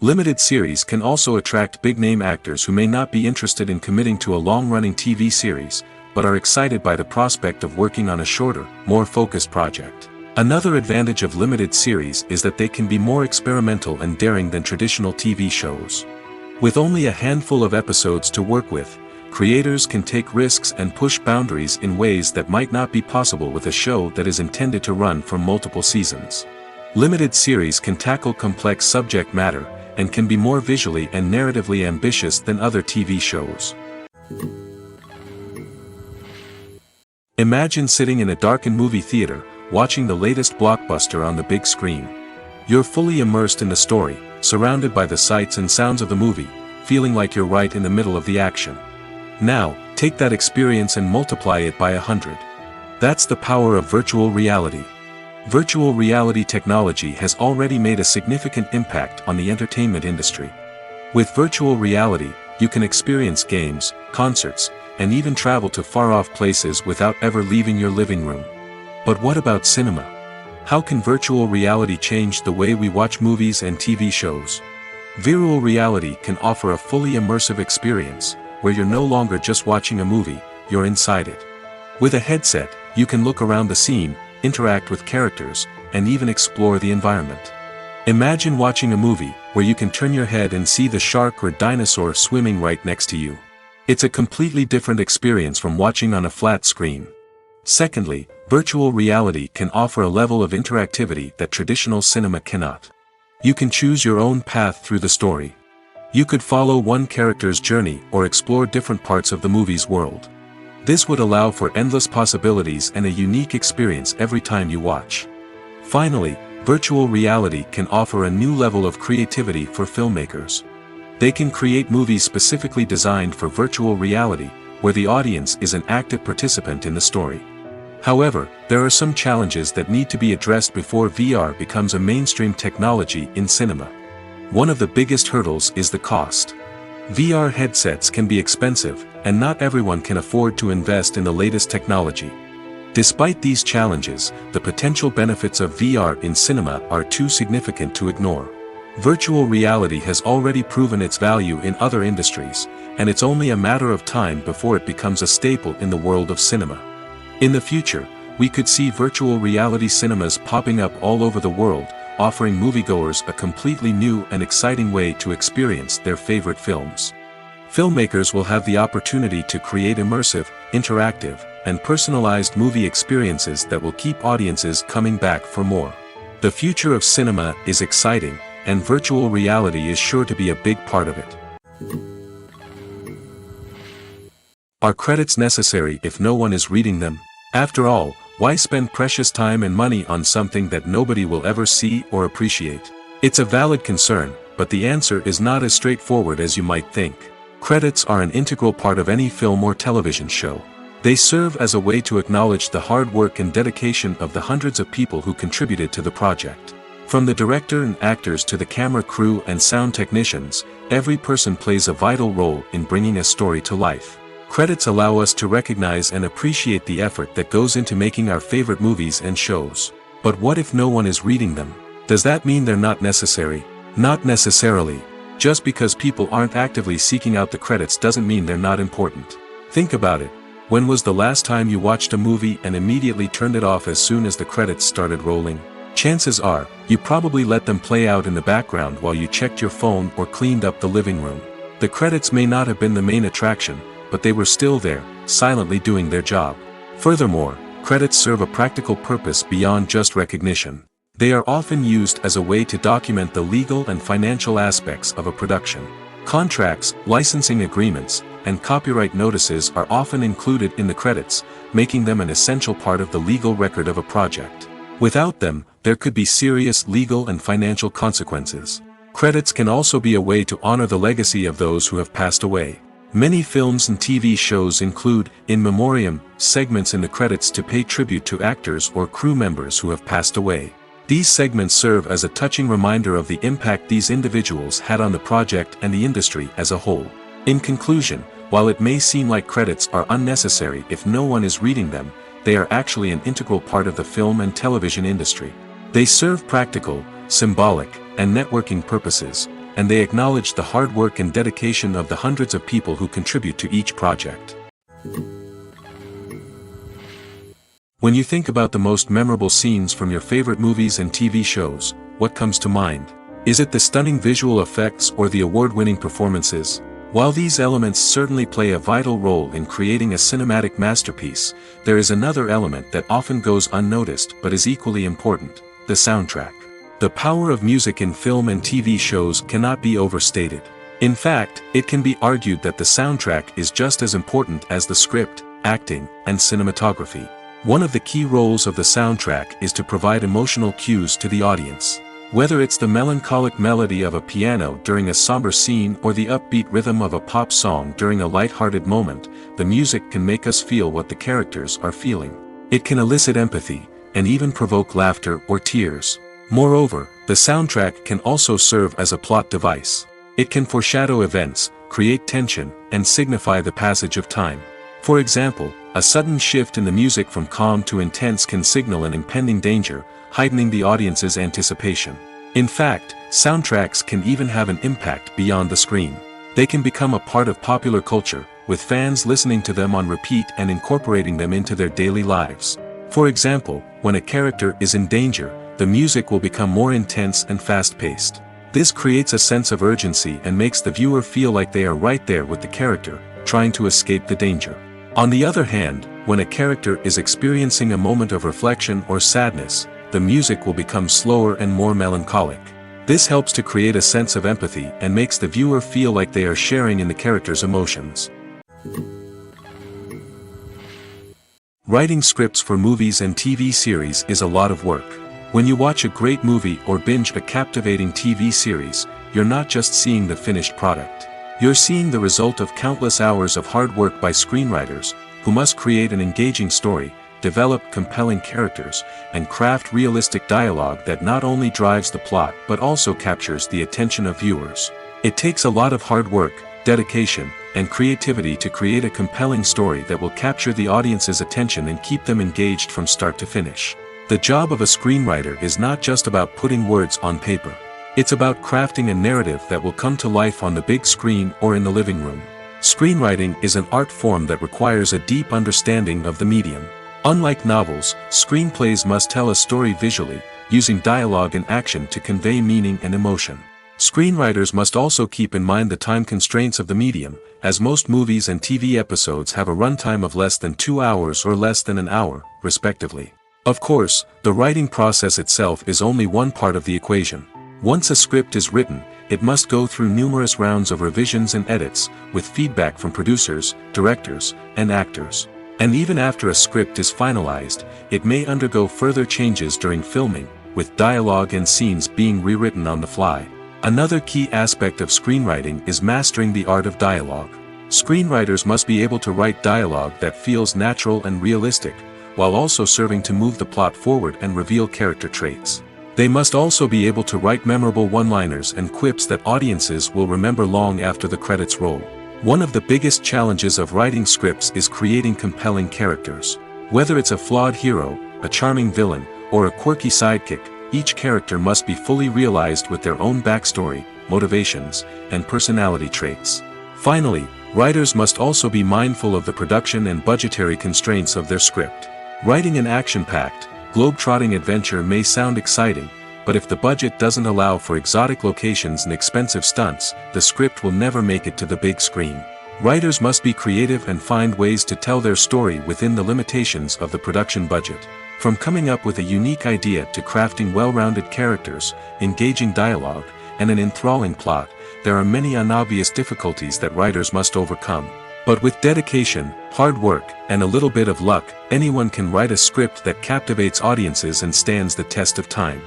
Speaker 1: Limited series can also attract big-name actors who may not be interested in committing to a long-running TV series, but are excited by the prospect of working on a shorter, more focused project. Another advantage of limited series is that they can be more experimental and daring than traditional TV shows. With only a handful of episodes to work with, creators can take risks and push boundaries in ways that might not be possible with a show that is intended to run for multiple seasons. Limited series can tackle complex subject matter, and can be more visually and narratively ambitious than other TV shows. Imagine sitting in a darkened movie theater, watching the latest blockbuster on the big screen. You're fully immersed in the story, surrounded by the sights and sounds of the movie, feeling like you're right in the middle of the action. Now, take that experience and multiply it by 100. That's the power of virtual reality. Virtual reality technology has already made a significant impact on the entertainment industry. With virtual reality, you can experience games, concerts, and even travel to far-off places without ever leaving your living room. But what about cinema? How can virtual reality change the way we watch movies and TV shows? Virtual reality can offer a fully immersive experience, where you're no longer just watching a movie, you're inside it. With a headset, you can look around the scene, interact with characters, and even explore the environment. Imagine watching a movie, where you can turn your head and see the shark or dinosaur swimming right next to you. It's a completely different experience from watching on a flat screen. Secondly, virtual reality can offer a level of interactivity that traditional cinema cannot. You can choose your own path through the story. You could follow one character's journey or explore different parts of the movie's world. This would allow for endless possibilities and a unique experience every time you watch. Finally, virtual reality can offer a new level of creativity for filmmakers. They can create movies specifically designed for virtual reality, where the audience is an active participant in the story. However, there are some challenges that need to be addressed before VR becomes a mainstream technology in cinema. One of the biggest hurdles is the cost. VR headsets can be expensive, and not everyone can afford to invest in the latest technology. Despite these challenges, the potential benefits of VR in cinema are too significant to ignore. Virtual reality has already proven its value in other industries, and it's only a matter of time before it becomes a staple in the world of cinema. In the future, we could see virtual reality cinemas popping up all over the world, offering moviegoers a completely new and exciting way to experience their favorite films. Filmmakers will have the opportunity to create immersive, interactive, and personalized movie experiences that will keep audiences coming back for more. The future of cinema is exciting, and virtual reality is sure to be a big part of it. Are credits necessary if no one is reading them? After all, why spend precious time and money on something that nobody will ever see or appreciate? It's a valid concern, but the answer is not as straightforward as you might think. Credits are an integral part of any film or television show. They serve as a way to acknowledge the hard work and dedication of the hundreds of people who contributed to the project. From the director and actors to the camera crew and sound technicians, every person plays a vital role in bringing a story to life. Credits allow us to recognize and appreciate the effort that goes into making our favorite movies and shows. But what if no one is reading them? Does that mean they're not necessary? Not necessarily. Just because people aren't actively seeking out the credits doesn't mean they're not important. Think about it. When was the last time you watched a movie and immediately turned it off as soon as the credits started rolling? Chances are, you probably let them play out in the background while you checked your phone or cleaned up the living room. The credits may not have been the main attraction, but they were still there, silently doing their job. Furthermore, credits serve a practical purpose beyond just recognition. They are often used as a way to document the legal and financial aspects of a production. Contracts, licensing agreements, and copyright notices are often included in the credits, making them an essential part of the legal record of a project. Without them, there could be serious legal and financial consequences. Credits can also be a way to honor the legacy of those who have passed away. Many films and TV shows include, in memoriam, segments in the credits to pay tribute to actors or crew members who have passed away. These segments serve as a touching reminder of the impact these individuals had on the project and the industry as a whole. In conclusion, while it may seem like credits are unnecessary if no one is reading them, they are actually an integral part of the film and television industry. They serve practical, symbolic, and networking purposes, and they acknowledge the hard work and dedication of the hundreds of people who contribute to each project. When you think about the most memorable scenes from your favorite movies and TV shows, what comes to mind? Is it the stunning visual effects or the award-winning performances? While these elements certainly play a vital role in creating a cinematic masterpiece, there is another element that often goes unnoticed but is equally important: the soundtrack. The power of music in film and TV shows cannot be overstated. In fact, it can be argued that the soundtrack is just as important as the script, acting, and cinematography. One of the key roles of the soundtrack is to provide emotional cues to the audience. Whether it's the melancholic melody of a piano during a somber scene or the upbeat rhythm of a pop song during a light-hearted moment, the music can make us feel what the characters are feeling. It can elicit empathy, and even provoke laughter or tears. Moreover, the soundtrack can also serve as a plot device. It can foreshadow events, create tension, and signify the passage of time. For example, a sudden shift in the music from calm to intense can signal an impending danger, heightening the audience's anticipation. In fact, soundtracks can even have an impact beyond the screen. They can become a part of popular culture, with fans listening to them on repeat and incorporating them into their daily lives. For example, when a character is in danger, the music will become more intense and fast-paced. This creates a sense of urgency and makes the viewer feel like they are right there with the character, trying to escape the danger. On the other hand, when a character is experiencing a moment of reflection or sadness, the music will become slower and more melancholic. This helps to create a sense of empathy and makes the viewer feel like they are sharing in the character's emotions. Writing scripts for movies and TV series is a lot of work. When you watch a great movie or binge a captivating TV series, you're not just seeing the finished product. You're seeing the result of countless hours of hard work by screenwriters, who must create an engaging story, develop compelling characters, and craft realistic dialogue that not only drives the plot but also captures the attention of viewers. It takes a lot of hard work, dedication, and creativity to create a compelling story that will capture the audience's attention and keep them engaged from start to finish. The job of a screenwriter is not just about putting words on paper. It's about crafting a narrative that will come to life on the big screen or in the living room. Screenwriting is an art form that requires a deep understanding of the medium. Unlike novels, screenplays must tell a story visually, using dialogue and action to convey meaning and emotion. Screenwriters must also keep in mind the time constraints of the medium, as most movies and TV episodes have a runtime of less than 2 hours or less than an hour, respectively. Of course, the writing process itself is only one part of the equation. Once a script is written, it must go through numerous rounds of revisions and edits, with feedback from producers, directors, and actors. And even after a script is finalized, it may undergo further changes during filming, with dialogue and scenes being rewritten on the fly. Another key aspect of screenwriting is mastering the art of dialogue. Screenwriters must be able to write dialogue that feels natural and realistic, while also serving to move the plot forward and reveal character traits. They must also be able to write memorable one-liners and quips that audiences will remember long after the credits roll. One of the biggest challenges of writing scripts is creating compelling characters. Whether it's a flawed hero, a charming villain, or a quirky sidekick, each character must be fully realized with their own backstory, motivations, and personality traits. Finally, writers must also be mindful of the production and budgetary constraints of their script. Writing an action-packed, globe-trotting adventure may sound exciting, but if the budget doesn't allow for exotic locations and expensive stunts, the script will never make it to the big screen. Writers must be creative and find ways to tell their story within the limitations of the production budget. From coming up with a unique idea to crafting well-rounded characters, engaging dialogue, and an enthralling plot, there are many unobvious difficulties that writers must overcome. But with dedication, hard work, and a little bit of luck, anyone can write a script that captivates audiences and stands the test of time.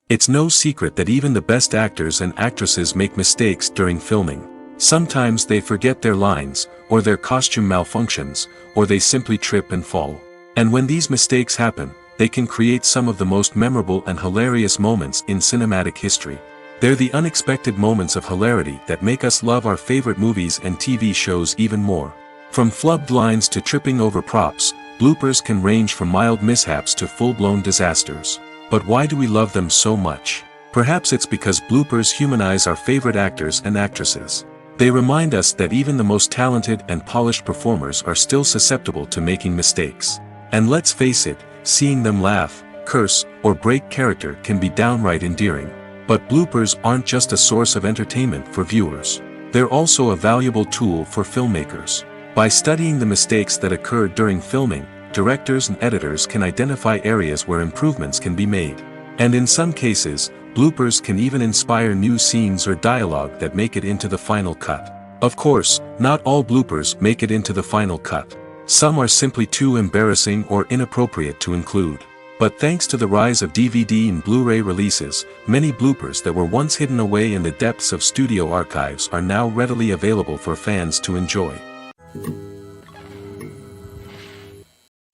Speaker 1: It's no secret that even the best actors and actresses make mistakes during filming. Sometimes they forget their lines, or their costume malfunctions, or they simply trip and fall. And when these mistakes happen, they can create some of the most memorable and hilarious moments in cinematic history. They're the unexpected moments of hilarity that make us love our favorite movies and TV shows even more. From flubbed lines to tripping over props, bloopers can range from mild mishaps to full-blown disasters. But why do we love them so much? Perhaps it's because bloopers humanize our favorite actors and actresses. They remind us that even the most talented and polished performers are still susceptible to making mistakes. And let's face it, seeing them laugh, curse, or break character can be downright endearing. But bloopers aren't just a source of entertainment for viewers. They're also a valuable tool for filmmakers. By studying the mistakes that occurred during filming, directors and editors can identify areas where improvements can be made. And in some cases, bloopers can even inspire new scenes or dialogue that make it into the final cut. Of course, not all bloopers make it into the final cut. Some are simply too embarrassing or inappropriate to include. But thanks to the rise of DVD and Blu-ray releases, many bloopers that were once hidden away in the depths of studio archives are now readily available for fans to enjoy.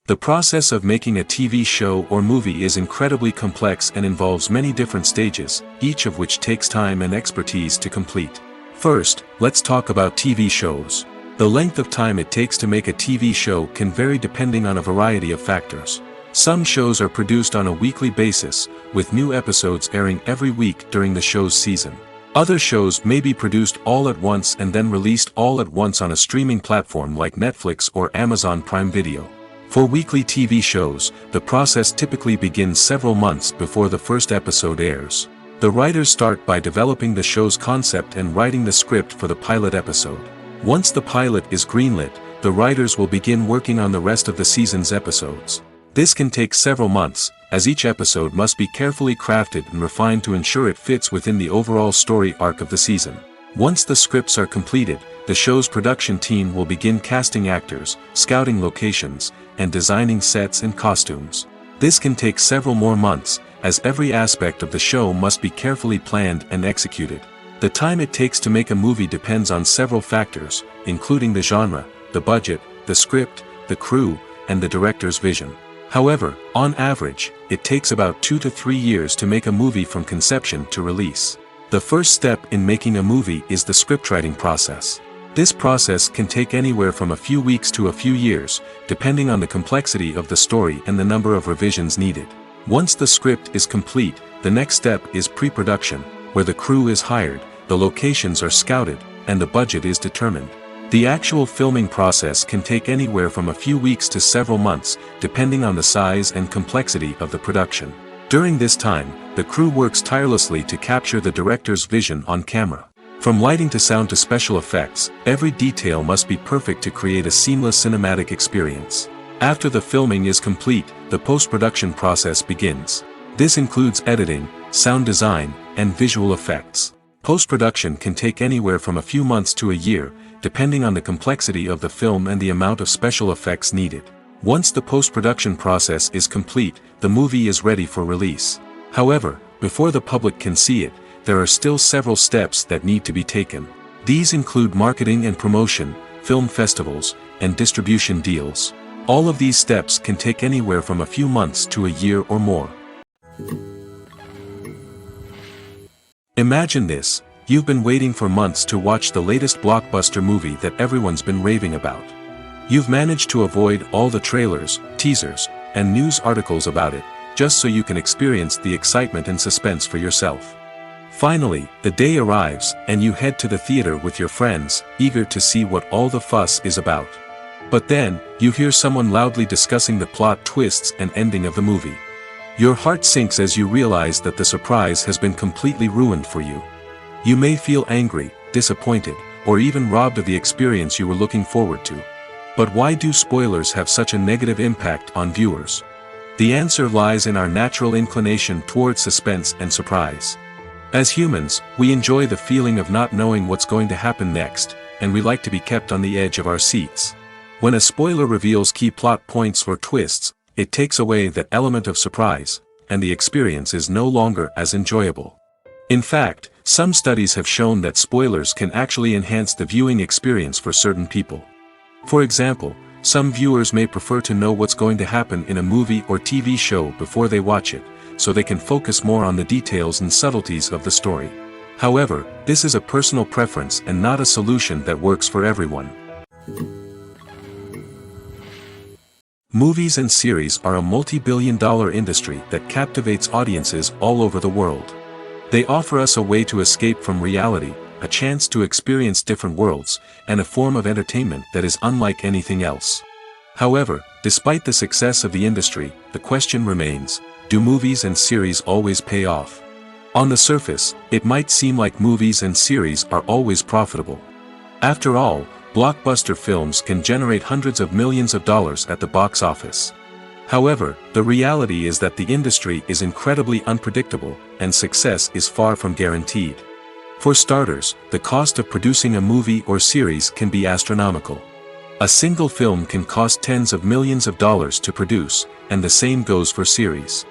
Speaker 1: The process of making a TV show or movie is incredibly complex and involves many different stages, each of which takes time and expertise to complete. First, let's talk about TV shows. The length of time it takes to make a TV show can vary depending on a variety of factors. Some shows are produced on a weekly basis, with new episodes airing every week during the show's season. Other shows may be produced all at once and then released all at once on a streaming platform like Netflix or Amazon Prime Video. For weekly TV shows, the process typically begins several months before the first episode airs. The writers start by developing the show's concept and writing the script for the pilot episode. Once the pilot is greenlit, the writers will begin working on the rest of the season's episodes. This can take several months, as each episode must be carefully crafted and refined to ensure it fits within the overall story arc of the season. Once the scripts are completed, the show's production team will begin casting actors, scouting locations, and designing sets and costumes. This can take several more months, as every aspect of the show must be carefully planned and executed. The time it takes to make a movie depends on several factors, including the genre, the budget, the script, the crew, and the director's vision. However, on average, it takes about 2 to 3 years to make a movie from conception to release. The first step in making a movie is the scriptwriting process. This process can take anywhere from a few weeks to a few years, depending on the complexity of the story and the number of revisions needed. Once the script is complete, the next step is pre-production, where the crew is hired, the locations are scouted, and the budget is determined. The actual filming process can take anywhere from a few weeks to several months, depending on the size and complexity of the production. During this time, the crew works tirelessly to capture the director's vision on camera. From lighting to sound to special effects, every detail must be perfect to create a seamless cinematic experience. After the filming is complete, the post-production process begins. This includes editing, sound design, and visual effects. Post-production can take anywhere from a few months to a year, depending on the complexity of the film and the amount of special effects needed. Once the post-production process is complete, the movie is ready for release. However, before the public can see it, there are still several steps that need to be taken. These include marketing and promotion, film festivals, and distribution deals. All of these steps can take anywhere from a few months to a year or more. Imagine this. You've been waiting for months to watch the latest blockbuster movie that everyone's been raving about. You've managed to avoid all the trailers, teasers, and news articles about it, just so you can experience the excitement and suspense for yourself. Finally, the day arrives, and you head to the theater with your friends, eager to see what all the fuss is about. But then, you hear someone loudly discussing the plot twists and ending of the movie. Your heart sinks as you realize that the surprise has been completely ruined for you. You may feel angry, disappointed, or even robbed of the experience you were looking forward to. But why do spoilers have such a negative impact on viewers? The answer lies in our natural inclination towards suspense and surprise. As humans, we enjoy the feeling of not knowing what's going to happen next, and we like to be kept on the edge of our seats. When a spoiler reveals key plot points or twists, it takes away that element of surprise, and the experience is no longer as enjoyable. In fact, some studies have shown that spoilers can actually enhance the viewing experience for certain people. For example, some viewers may prefer to know what's going to happen in a movie or TV show before they watch it, so they can focus more on the details and subtleties of the story. However, this is a personal preference and not a solution that works for everyone. Movies and series are a multi-billion-dollar industry that captivates audiences all over the world. They offer us a way to escape from reality, a chance to experience different worlds, and a form of entertainment that is unlike anything else. However, despite the success of the industry, the question remains, do movies and series always pay off? On the surface, it might seem like movies and series are always profitable. After all, blockbuster films can generate hundreds of millions of dollars at the box office. However, the reality is that the industry is incredibly unpredictable, and success is far from guaranteed. For starters, the cost of producing a movie or series can be astronomical. A single film can cost tens of millions of dollars to produce, and the same goes for series.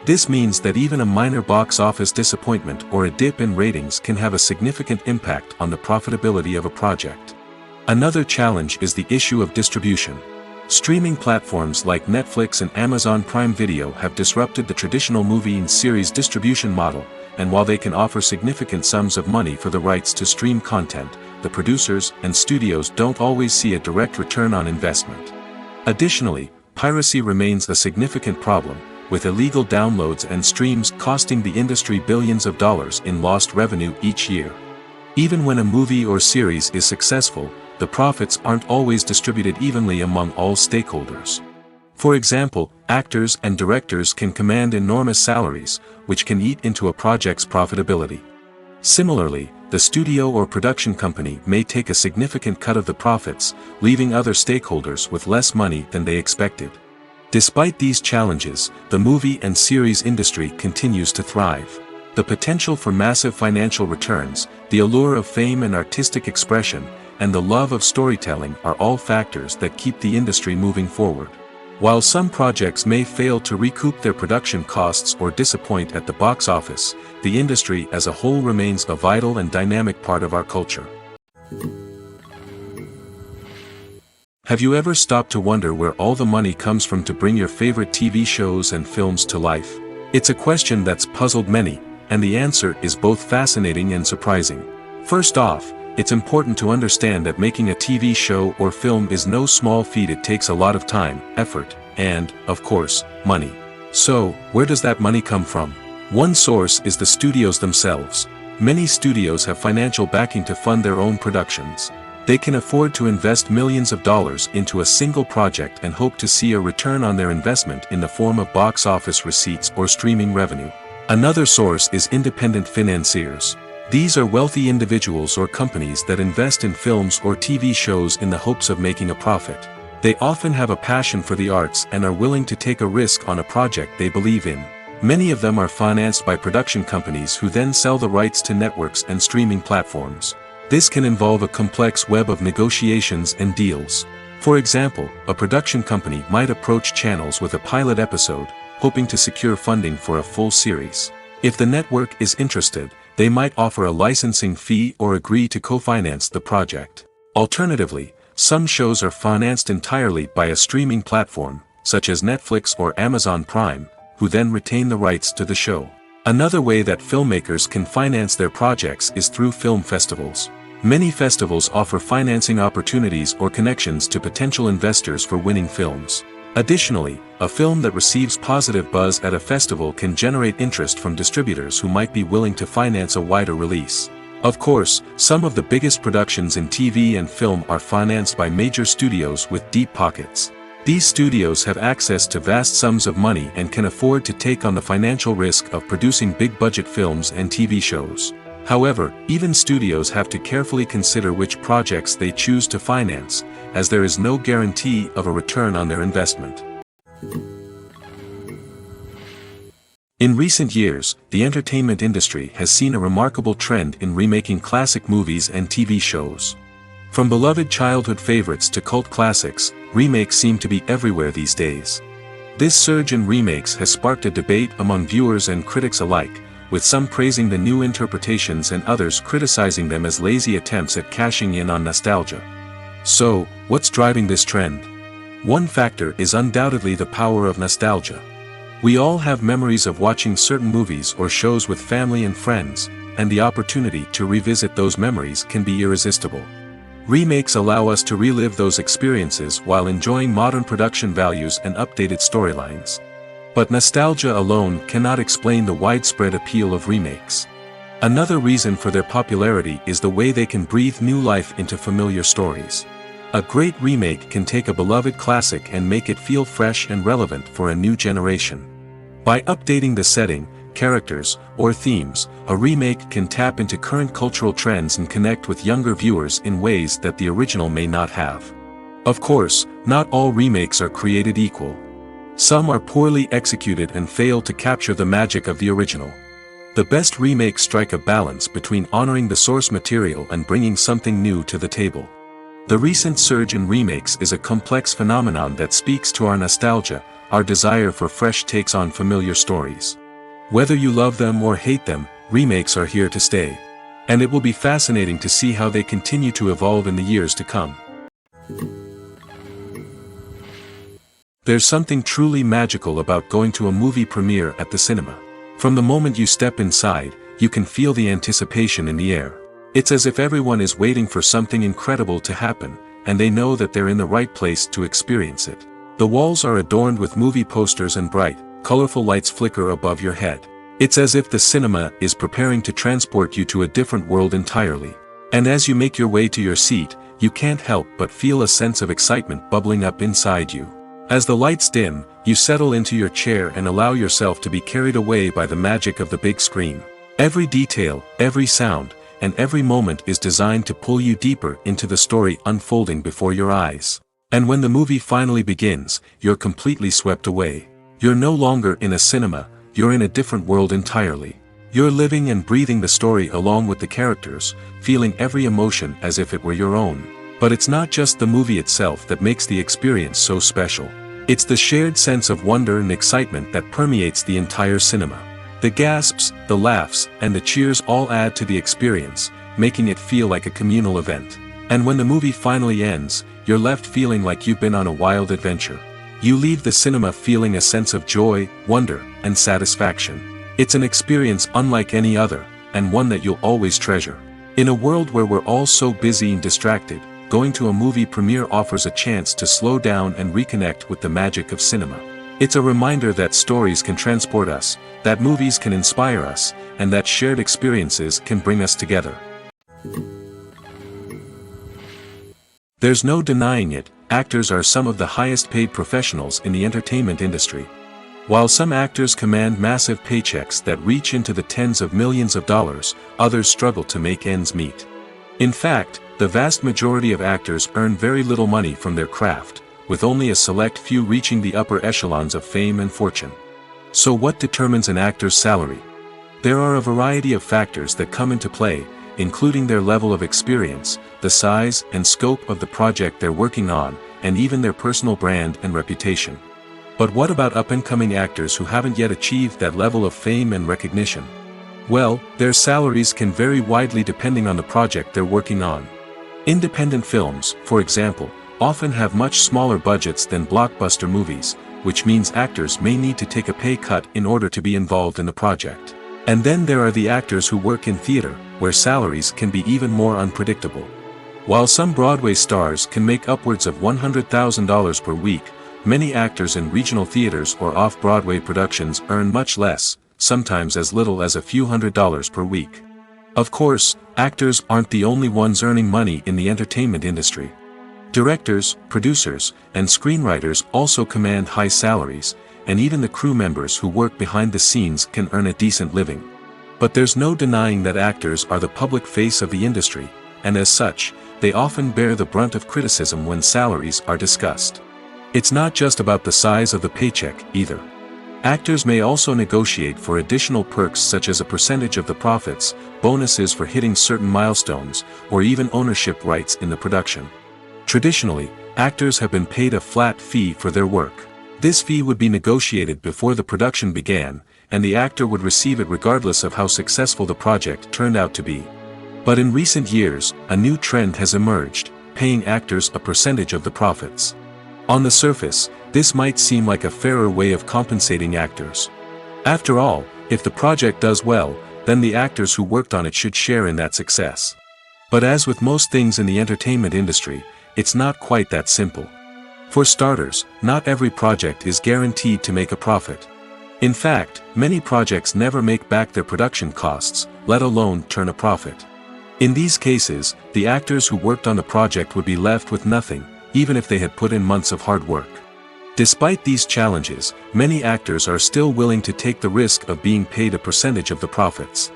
Speaker 1: This means that even a minor box office disappointment or a dip in ratings can have a significant impact on the profitability of a project. Another challenge is the issue of distribution. Streaming platforms like Netflix and Amazon Prime Video have disrupted the traditional movie and series distribution model, and while they can offer significant sums of money for the rights to stream content, the producers and studios don't always see a direct return on investment. Additionally, piracy remains a significant problem, with illegal downloads and streams costing the industry billions of dollars in lost revenue each year. Even when a movie or series is successful, the profits aren't always distributed evenly among all stakeholders. For example, actors and directors can command enormous salaries, which can eat into a project's profitability. Similarly, the studio or production company may take a significant cut of the profits, leaving other stakeholders with less money than they expected. Despite these challenges, the movie and series industry continues to thrive. The potential for massive financial returns, the allure of fame and artistic expression, and the love of storytelling are all factors that keep the industry moving forward. While some projects may fail to recoup their production costs or disappoint at the box office, the industry as a whole remains a vital and dynamic part of our culture. Have you ever stopped to wonder where all the money comes from to bring your favorite TV shows and films to life? It's a question that's puzzled many, and the answer is both fascinating and surprising. First off, it's important to understand that making a TV show or film is no small feat. It takes a lot of time, effort, and, of course, money. So, where does that money come from? One source is the studios themselves. Many studios have financial backing to fund their own productions. They can afford to invest millions of dollars into a single project and hope to see a return on their investment in the form of box office receipts or streaming revenue. Another source is independent financiers. These are wealthy individuals or companies that invest in films or TV shows in the hopes of making a profit. They often have a passion for the arts and are willing to take a risk on a project they believe in. Many of them are financed by production companies who then sell the rights to networks and streaming platforms. This can involve a complex web of negotiations and deals. For example, a production company might approach channels with a pilot episode, hoping to secure funding for a full series. If the network is interested, they might offer a licensing fee or agree to co-finance the project. Alternatively, some shows are financed entirely by a streaming platform, such as Netflix or Amazon Prime, who then retain the rights to the show. Another way that filmmakers can finance their projects is through film festivals. Many festivals offer financing opportunities or connections to potential investors for winning films. Additionally, a film that receives positive buzz at a festival can generate interest from distributors who might be willing to finance a wider release. Of course, some of the biggest productions in TV and film are financed by major studios with deep pockets. These studios have access to vast sums of money and can afford to take on the financial risk of producing big-budget films and TV shows. However, even studios have to carefully consider which projects they choose to finance, as there is no guarantee of a return on their investment. In recent years, the entertainment industry has seen a remarkable trend in remaking classic movies and TV shows. From beloved childhood favorites to cult classics, remakes seem to be everywhere these days. This surge in remakes has sparked a debate among viewers and critics alike, with some praising the new interpretations and others criticizing them as lazy attempts at cashing in on nostalgia. So, what's driving this trend? One factor is undoubtedly the power of nostalgia. We all have memories of watching certain movies or shows with family and friends, and the opportunity to revisit those memories can be irresistible. Remakes allow us to relive those experiences while enjoying modern production values and updated storylines. But nostalgia alone cannot explain the widespread appeal of remakes. Another reason for their popularity is the way they can breathe new life into familiar stories. A great remake can take a beloved classic and make it feel fresh and relevant for a new generation. By updating the setting, characters, or themes, a remake can tap into current cultural trends and connect with younger viewers in ways that the original may not have. Of course, not all remakes are created equal. Some are poorly executed and fail to capture the magic of the original. The best remakes strike a balance between honoring the source material and bringing something new to the table. The recent surge in remakes is a complex phenomenon that speaks to our nostalgia, our desire for fresh takes on familiar stories. Whether you love them or hate them, remakes are here to stay. And it will be fascinating to see how they continue to evolve in the years to come. There's something truly magical about going to a movie premiere at the cinema. From the moment you step inside, you can feel the anticipation in the air. It's as if everyone is waiting for something incredible to happen, and they know that they're in the right place to experience it. The walls are adorned with movie posters and bright, colorful lights flicker above your head. It's as if the cinema is preparing to transport you to a different world entirely. And as you make your way to your seat, you can't help but feel a sense of excitement bubbling up inside you. As the lights dim, you settle into your chair and allow yourself to be carried away by the magic of the big screen. Every detail, every sound, and every moment is designed to pull you deeper into the story unfolding before your eyes. And when the movie finally begins, you're completely swept away. You're no longer in a cinema, you're in a different world entirely. You're living and breathing the story along with the characters, feeling every emotion as if it were your own. But it's not just the movie itself that makes the experience so special. It's the shared sense of wonder and excitement that permeates the entire cinema. The gasps, the laughs, and the cheers all add to the experience, making it feel like a communal event. And when the movie finally ends, you're left feeling like you've been on a wild adventure. You leave the cinema feeling a sense of joy, wonder, and satisfaction. It's an experience unlike any other, and one that you'll always treasure. In a world where we're all so busy and distracted, going to a movie premiere offers a chance to slow down and reconnect with the magic of cinema. It's a reminder that stories can transport us, that movies can inspire us, and that shared experiences can bring us together. There's no denying it, actors are some of the highest paid professionals in the entertainment industry. While some actors command massive paychecks that reach into the tens of millions of dollars, others struggle to make ends meet. In fact, the vast majority of actors earn very little money from their craft, with only a select few reaching the upper echelons of fame and fortune. So what determines an actor's salary? There are a variety of factors that come into play, including their level of experience, the size and scope of the project they're working on, and even their personal brand and reputation. But what about up-and-coming actors who haven't yet achieved that level of fame and recognition? Well, their salaries can vary widely depending on the project they're working on. Independent films, for example, often have much smaller budgets than blockbuster movies, which means actors may need to take a pay cut in order to be involved in the project. And then there are the actors who work in theater, where salaries can be even more unpredictable. While some Broadway stars can make upwards of $100,000 per week, many actors in regional theaters or off-Broadway productions earn much less, sometimes as little as a few $100s per week. Of course, actors aren't the only ones earning money in the entertainment industry. Directors, producers, and screenwriters also command high salaries, and even the crew members who work behind the scenes can earn a decent living. But there's no denying that actors are the public face of the industry, and as such, they often bear the brunt of criticism when salaries are discussed. It's not just about the size of the paycheck, either. Actors may also negotiate for additional perks such as a percentage of the profits, bonuses for hitting certain milestones, or even ownership rights in the production. Traditionally, actors have been paid a flat fee for their work. This fee would be negotiated before the production began, and the actor would receive it regardless of how successful the project turned out to be. But in recent years, a new trend has emerged, paying actors a percentage of the profits. On the surface, this might seem like a fairer way of compensating actors. After all, if the project does well, then the actors who worked on it should share in that success. But as with most things in the entertainment industry, it's not quite that simple. For starters, not every project is guaranteed to make a profit. In fact, many projects never make back their production costs, let alone turn a profit. In these cases, the actors who worked on the project would be left with nothing, even if they had put in months of hard work. Despite these challenges, many actors are still willing to take the risk of being paid a percentage of the profits.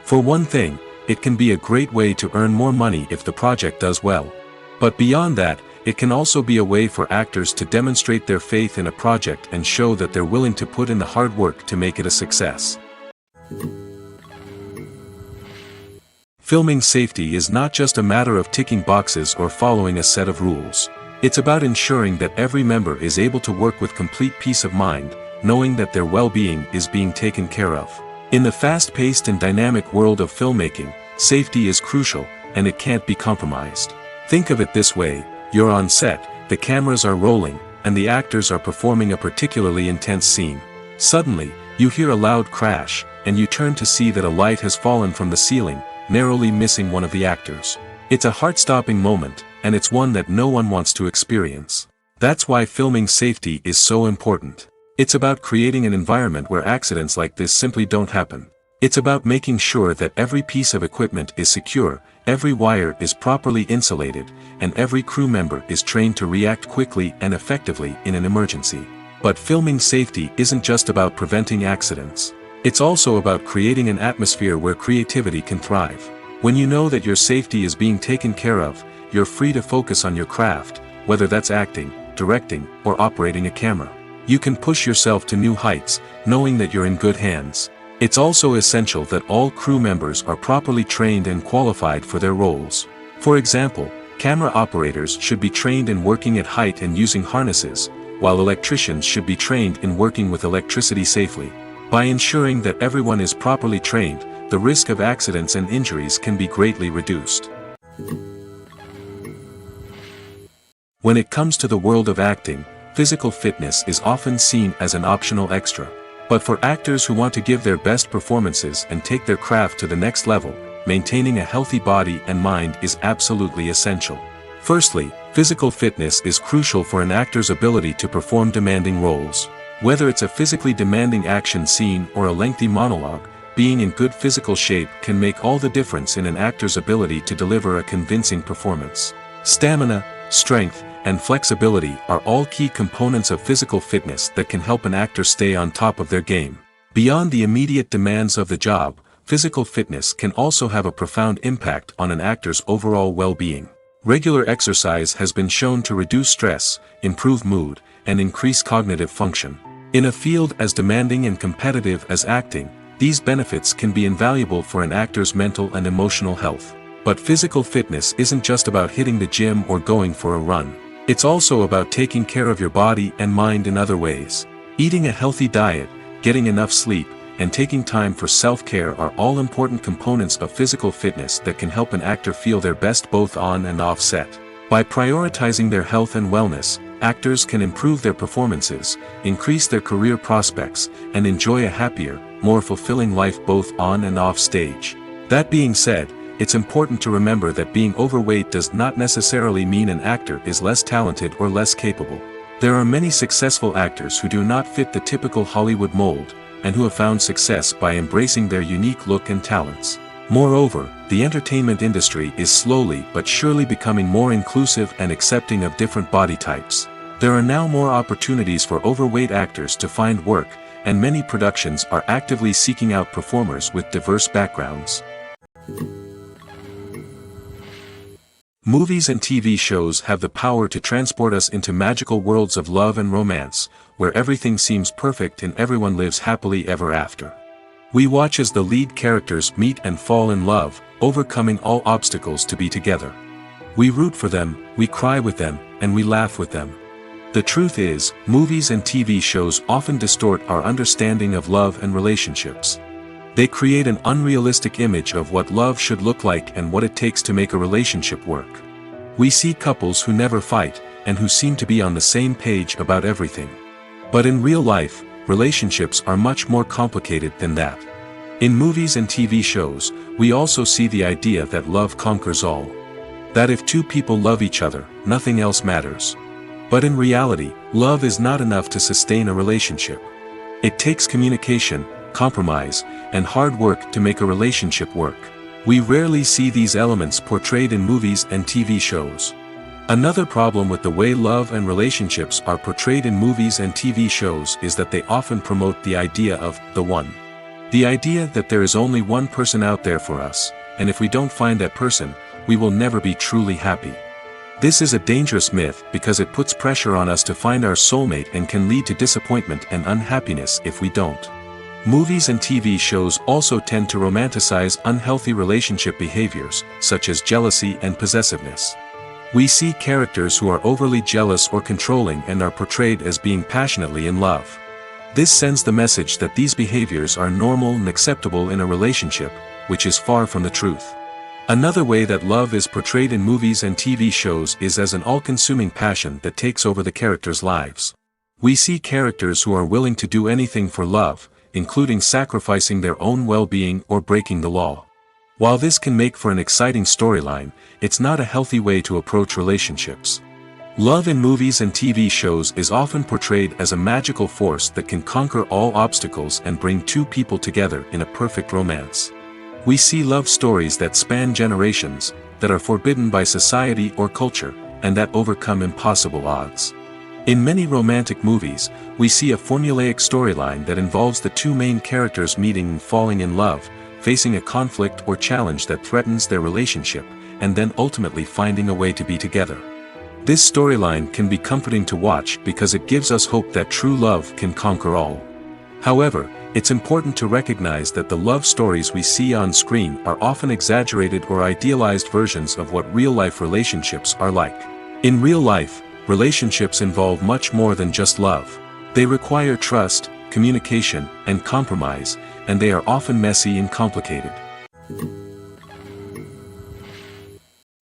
Speaker 1: For one thing, it can be a great way to earn more money if the project does well. But beyond that, it can also be a way for actors to demonstrate their faith in a project and show that they're willing to put in the hard work to make it a success. Filming safety is not just a matter of ticking boxes or following a set of rules. It's about ensuring that every member is able to work with complete peace of mind, knowing that their well-being is being taken care of. In the fast-paced and dynamic world of filmmaking, safety is crucial, and it can't be compromised. Think of it this way: you're on set, the cameras are rolling, and the actors are performing a particularly intense scene. Suddenly, you hear a loud crash, and you turn to see that a light has fallen from the ceiling, narrowly missing one of the actors. It's a heart-stopping moment, and it's one that no one wants to experience. That's why filming safety is so important. It's about creating an environment where accidents like this simply don't happen. It's about making sure that every piece of equipment is secure, every wire is properly insulated, and every crew member is trained to react quickly and effectively in an emergency. But filming safety isn't just about preventing accidents. It's also about creating an atmosphere where creativity can thrive. When you know that your safety is being taken care of, you're free to focus on your craft, whether that's acting, directing, or operating a camera. You can push yourself to new heights, knowing that you're in good hands. It's also essential that all crew members are properly trained and qualified for their roles. For example, camera operators should be trained in working at height and using harnesses, while electricians should be trained in working with electricity safely. By ensuring that everyone is properly trained, the risk of accidents and injuries can be greatly reduced. When it comes to the world of acting, physical fitness is often seen as an optional extra. But for actors who want to give their best performances and take their craft to the next level, maintaining a healthy body and mind is absolutely essential. Firstly, physical fitness is crucial for an actor's ability to perform demanding roles. Whether it's a physically demanding action scene or a lengthy monologue, being in good physical shape can make all the difference in an actor's ability to deliver a convincing performance. Stamina, strength, and flexibility are all key components of physical fitness that can help an actor stay on top of their game. Beyond the immediate demands of the job, physical fitness can also have a profound impact on an actor's overall well-being. Regular exercise has been shown to reduce stress, improve mood, and increase cognitive function. In a field as demanding and competitive as acting, these benefits can be invaluable for an actor's mental and emotional health. But physical fitness isn't just about hitting the gym or going for a run. It's also about taking care of your body and mind in other ways. Eating a healthy diet, getting enough sleep, and taking time for self-care are all important components of physical fitness that can help an actor feel their best both on and off set. By prioritizing their health and wellness, actors can improve their performances, increase their career prospects, and enjoy a happier, more fulfilling life both on and off stage. That being said, it's important to remember that being overweight does not necessarily mean an actor is less talented or less capable. There are many successful actors who do not fit the typical Hollywood mold, and who have found success by embracing their unique look and talents. Moreover, the entertainment industry is slowly but surely becoming more inclusive and accepting of different body types. There are now more opportunities for overweight actors to find work, and many productions are actively seeking out performers with diverse backgrounds. Movies and TV shows have the power to transport us into magical worlds of love and romance, where everything seems perfect and everyone lives happily ever after. We watch as the lead characters meet and fall in love, overcoming all obstacles to be together. We root for them, we cry with them, and we laugh with them. The truth is, movies and TV shows often distort our understanding of love and relationships. They create an unrealistic image of what love should look like and what it takes to make a relationship work. We see couples who never fight, and who seem to be on the same page about everything. But in real life, relationships are much more complicated than that. In movies and TV shows, we also see the idea that love conquers all. That if two people love each other, nothing else matters. But in reality, love is not enough to sustain a relationship. It takes communication, compromise, and hard work to make a relationship work. We rarely see these elements portrayed in movies and TV shows. Another problem with the way love and relationships are portrayed in movies and TV shows is that they often promote the idea of the one. The idea that there is only one person out there for us, and if we don't find that person, we will never be truly happy. This is a dangerous myth because it puts pressure on us to find our soulmate and can lead to disappointment and unhappiness if we don't. Movies and TV shows also tend to romanticize unhealthy relationship behaviors, such as jealousy and possessiveness. We see characters who are overly jealous or controlling and are portrayed as being passionately in love. This sends the message that these behaviors are normal and acceptable in a relationship, which is far from the truth. Another way that love is portrayed in movies and TV shows is as an all-consuming passion that takes over the characters' lives. We see characters who are willing to do anything for love, including sacrificing their own well-being or breaking the law. While this can make for an exciting storyline, it's not a healthy way to approach relationships. Love in movies and TV shows is often portrayed as a magical force that can conquer all obstacles and bring two people together in a perfect romance. We see love stories that span generations, that are forbidden by society or culture, and that overcome impossible odds. In many romantic movies, we see a formulaic storyline that involves the two main characters meeting and falling in love, facing a conflict or challenge that threatens their relationship, and then ultimately finding a way to be together. This storyline can be comforting to watch because it gives us hope that true love can conquer all. However, it's important to recognize that the love stories we see on screen are often exaggerated or idealized versions of what real-life relationships are like. In real life, relationships involve much more than just love. They require trust, communication, and compromise, and they are often messy and complicated.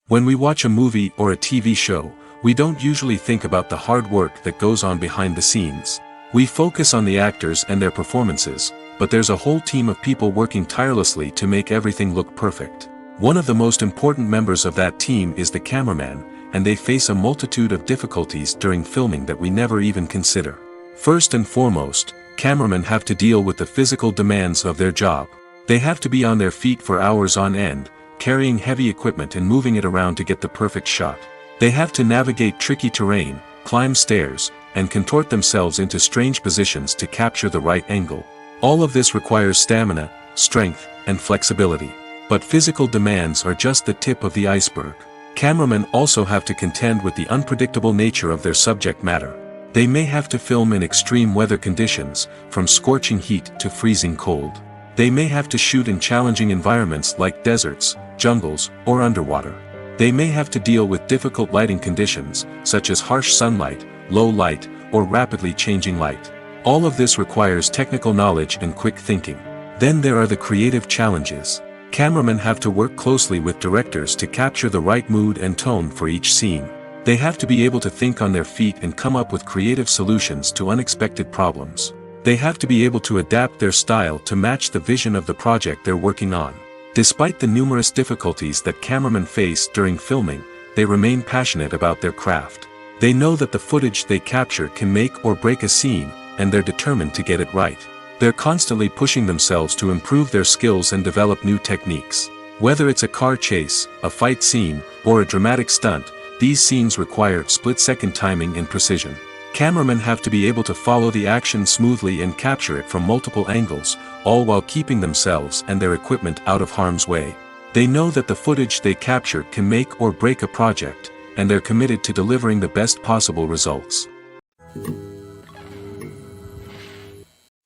Speaker 1: When we watch a movie or a TV show, we don't usually think about the hard work that goes on behind the scenes. We focus on the actors and their performances, but there's a whole team of people working tirelessly to make everything look perfect. One of the most important members of that team is the cameraman, and they face a multitude of difficulties during filming that we never even consider. First and foremost, cameramen have to deal with the physical demands of their job. They have to be on their feet for hours on end, carrying heavy equipment and moving it around to get the perfect shot. They have to navigate tricky terrain, climb stairs, and contort themselves into strange positions to capture the right angle. All of this requires stamina, strength, and flexibility. But physical demands are just the tip of the iceberg. Cameramen also have to contend with the unpredictable nature of their subject matter. They may have to film in extreme weather conditions, from scorching heat to freezing cold. They may have to shoot in challenging environments like deserts, jungles, or underwater. They may have to deal with difficult lighting conditions, such as harsh sunlight, low light, or rapidly changing light. All of this requires technical knowledge and quick thinking. Then there are the creative challenges. Cameramen have to work closely with directors to capture the right mood and tone for each scene. They have to be able to think on their feet and come up with creative solutions to unexpected problems. They have to be able to adapt their style to match the vision of the project they're working on. Despite the numerous difficulties that cameramen face during filming, they remain passionate about their craft. They know that the footage they capture can make or break a scene, and they're determined to get it right. They're constantly pushing themselves to improve their skills and develop new techniques. Whether it's a car chase, a fight scene, or a dramatic stunt, these scenes require split-second timing and precision. Cameramen have to be able to follow the action smoothly and capture it from multiple angles, all while keeping themselves and their equipment out of harm's way. They know that the footage they capture can make or break a project, and they're committed to delivering the best possible results.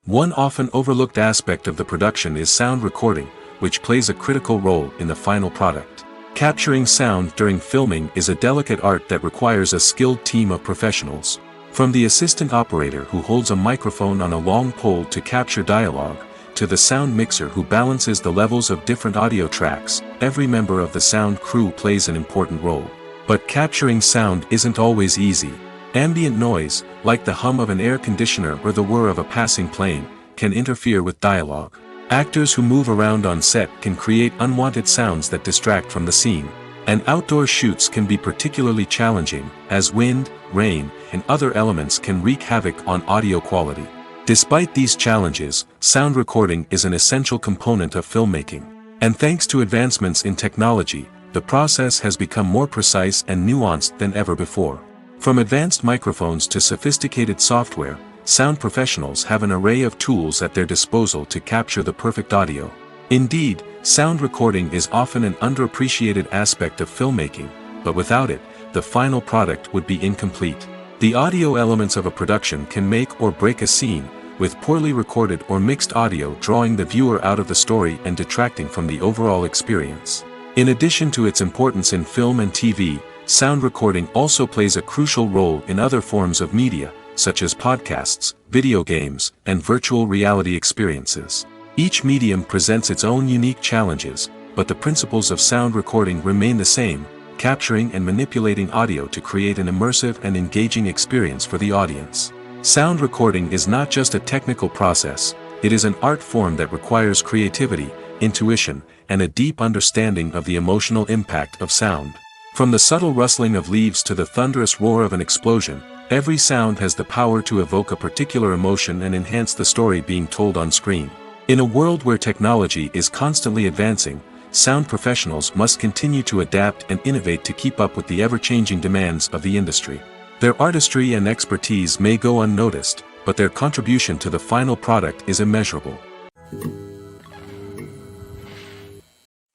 Speaker 1: One often overlooked aspect of the production is sound recording, which plays a critical role in the final product. Capturing sound during filming is a delicate art that requires a skilled team of professionals. From the assistant operator who holds a microphone on a long pole to capture dialogue, to the sound mixer who balances the levels of different audio tracks, every member of the sound crew plays an important role. But capturing sound isn't always easy. Ambient noise, like the hum of an air conditioner or the whir of a passing plane, can interfere with dialogue. Actors who move around on set can create unwanted sounds that distract from the scene. And outdoor shoots can be particularly challenging, as wind, rain, and other elements can wreak havoc on audio quality. Despite these challenges, sound recording is an essential component of filmmaking. And thanks to advancements in technology, the process has become more precise and nuanced than ever before. From advanced microphones to sophisticated software, sound professionals have an array of tools at their disposal to capture the perfect audio. Indeed, sound recording is often an underappreciated aspect of filmmaking, but without it, the final product would be incomplete. The audio elements of a production can make or break a scene, with poorly recorded or mixed audio drawing the viewer out of the story and detracting from the overall experience. In addition to its importance in film and TV, sound recording also plays a crucial role in other forms of media, such as podcasts, video games, and virtual reality experiences. Each medium presents its own unique challenges, but the principles of sound recording remain the same, capturing and manipulating audio to create an immersive and engaging experience for the audience. Sound recording is not just a technical process, it is an art form that requires creativity, intuition, and a deep understanding of the emotional impact of sound. From the subtle rustling of leaves to the thunderous roar of an explosion, every sound has the power to evoke a particular emotion and enhance the story being told on screen. In a world where technology is constantly advancing, sound professionals must continue to adapt and innovate to keep up with the ever-changing demands of the industry. Their artistry and expertise may go unnoticed, but their contribution to the final product is immeasurable.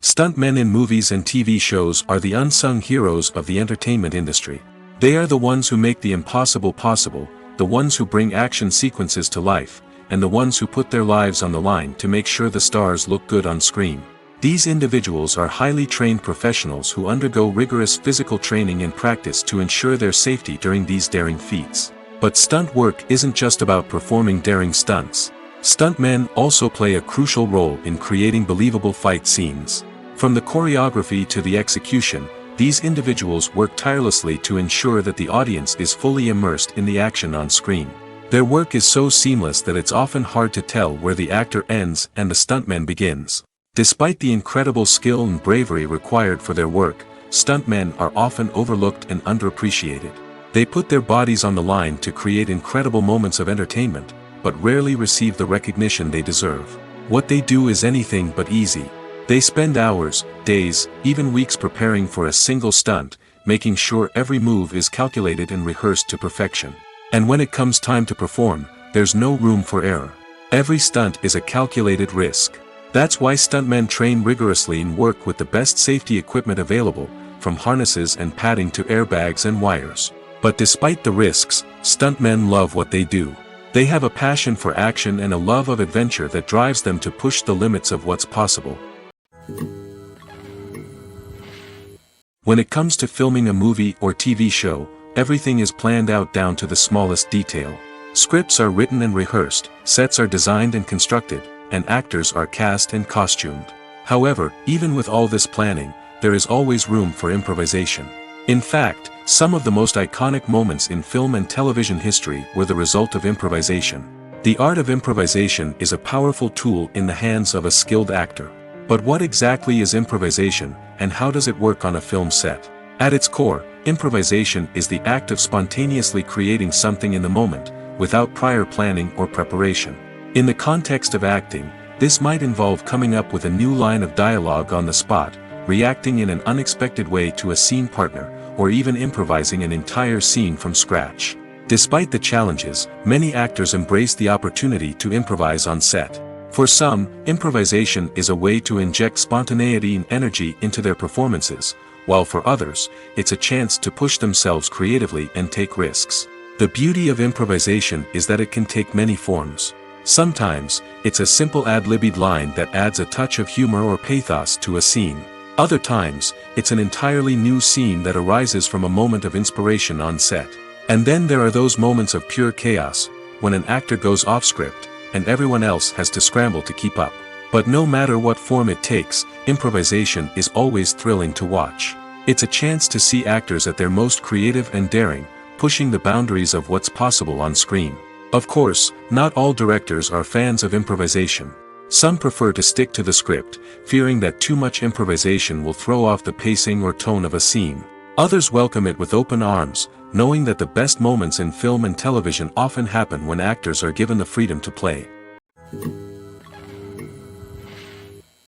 Speaker 1: Stuntmen in movies and TV shows are the unsung heroes of the entertainment industry. They are the ones who make the impossible possible, the ones who bring action sequences to life, and the ones who put their lives on the line to make sure the stars look good on screen. These individuals are highly trained professionals who undergo rigorous physical training and practice to ensure their safety during these daring feats. But stunt work isn't just about performing daring stunts. Stuntmen also play a crucial role in creating believable fight scenes. From the choreography to the execution, these individuals work tirelessly to ensure that the audience is fully immersed in the action on screen. Their work is so seamless that it's often hard to tell where the actor ends and the stuntman begins. Despite the incredible skill and bravery required for their work, stuntmen are often overlooked and underappreciated. They put their bodies on the line to create incredible moments of entertainment, but rarely receive the recognition they deserve. What they do is anything but easy. They spend hours, days, even weeks preparing for a single stunt, making sure every move is calculated and rehearsed to perfection. And when it comes time to perform, there's no room for error. Every stunt is a calculated risk. That's why stuntmen train rigorously and work with the best safety equipment available, from harnesses and padding to airbags and wires. But despite the risks, stuntmen love what they do. They have a passion for action and a love of adventure that drives them to push the limits of what's possible. When it comes to filming a movie or TV show, everything is planned out down to the smallest detail. Scripts are written and rehearsed, sets are designed and constructed, and actors are cast and costumed. However, even with all this planning, there is always room for improvisation. In fact, some of the most iconic moments in film and television history were the result of improvisation. The art of improvisation is a powerful tool in the hands of a skilled actor. But what exactly is improvisation, and how does it work on a film set? At its core, improvisation is the act of spontaneously creating something in the moment, without prior planning or preparation. In the context of acting, this might involve coming up with a new line of dialogue on the spot, reacting in an unexpected way to a scene partner, or even improvising an entire scene from scratch. Despite the challenges, many actors embrace the opportunity to improvise on set. For some, improvisation is a way to inject spontaneity and energy into their performances, while for others, it's a chance to push themselves creatively and take risks. The beauty of improvisation is that it can take many forms. Sometimes, it's a simple ad-libbed line that adds a touch of humor or pathos to a scene. Other times, it's an entirely new scene that arises from a moment of inspiration on set. And then there are those moments of pure chaos, when an actor goes off script, and everyone else has to scramble to keep up. But no matter what form it takes, improvisation is always thrilling to watch. It's a chance to see actors at their most creative and daring, pushing the boundaries of what's possible on screen. Of course, not all directors are fans of improvisation. Some prefer to stick to the script, fearing that too much improvisation will throw off the pacing or tone of a scene. Others welcome it with open arms, knowing that the best moments in film and television often happen when actors are given the freedom to play.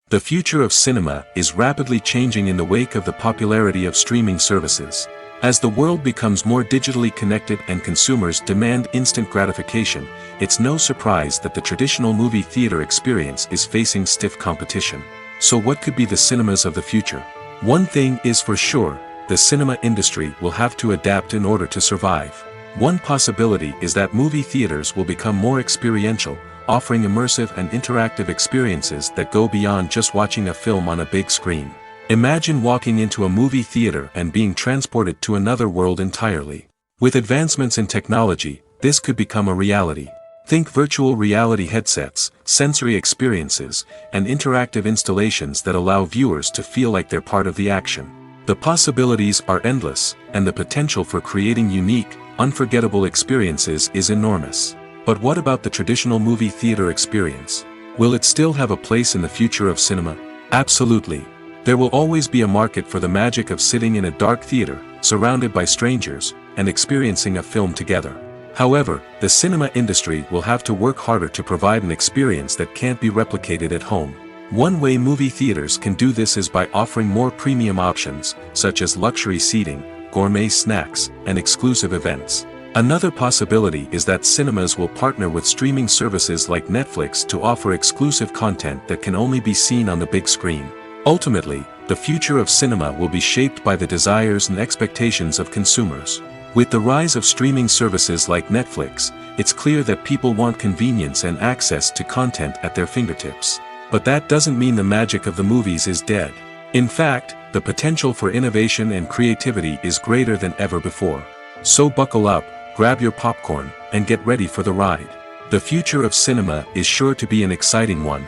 Speaker 1: The future of cinema is rapidly changing in the wake of the popularity of streaming services. As the world becomes more digitally connected and consumers demand instant gratification, it's no surprise that the traditional movie theater experience is facing stiff competition. So what could be the cinemas of the future? One thing is for sure, the cinema industry will have to adapt in order to survive. One possibility is that movie theaters will become more experiential, offering immersive and interactive experiences that go beyond just watching a film on a big screen. Imagine walking into a movie theater and being transported to another world entirely. With advancements in technology, this could become a reality. Think virtual reality headsets, sensory experiences, and interactive installations that allow viewers to feel like they're part of the action. The possibilities are endless, and the potential for creating unique, unforgettable experiences is enormous. But what about the traditional movie theater experience? Will it still have a place in the future of cinema? Absolutely. There will always be a market for the magic of sitting in a dark theater, surrounded by strangers, and experiencing a film together. However, the cinema industry will have to work harder to provide an experience that can't be replicated at home. One way movie theaters can do this is by offering more premium options, such as luxury seating, gourmet snacks, and exclusive events. Another possibility is that cinemas will partner with streaming services like Netflix to offer exclusive content that can only be seen on the big screen. Ultimately, the future of cinema will be shaped by the desires and expectations of consumers. With the rise of streaming services like Netflix, it's clear that people want convenience and access to content at their fingertips. But that doesn't mean the magic of the movies is dead. In fact, the potential for innovation and creativity is greater than ever before. So buckle up, grab your popcorn, and get ready for the ride. The future of cinema is sure to be an exciting one.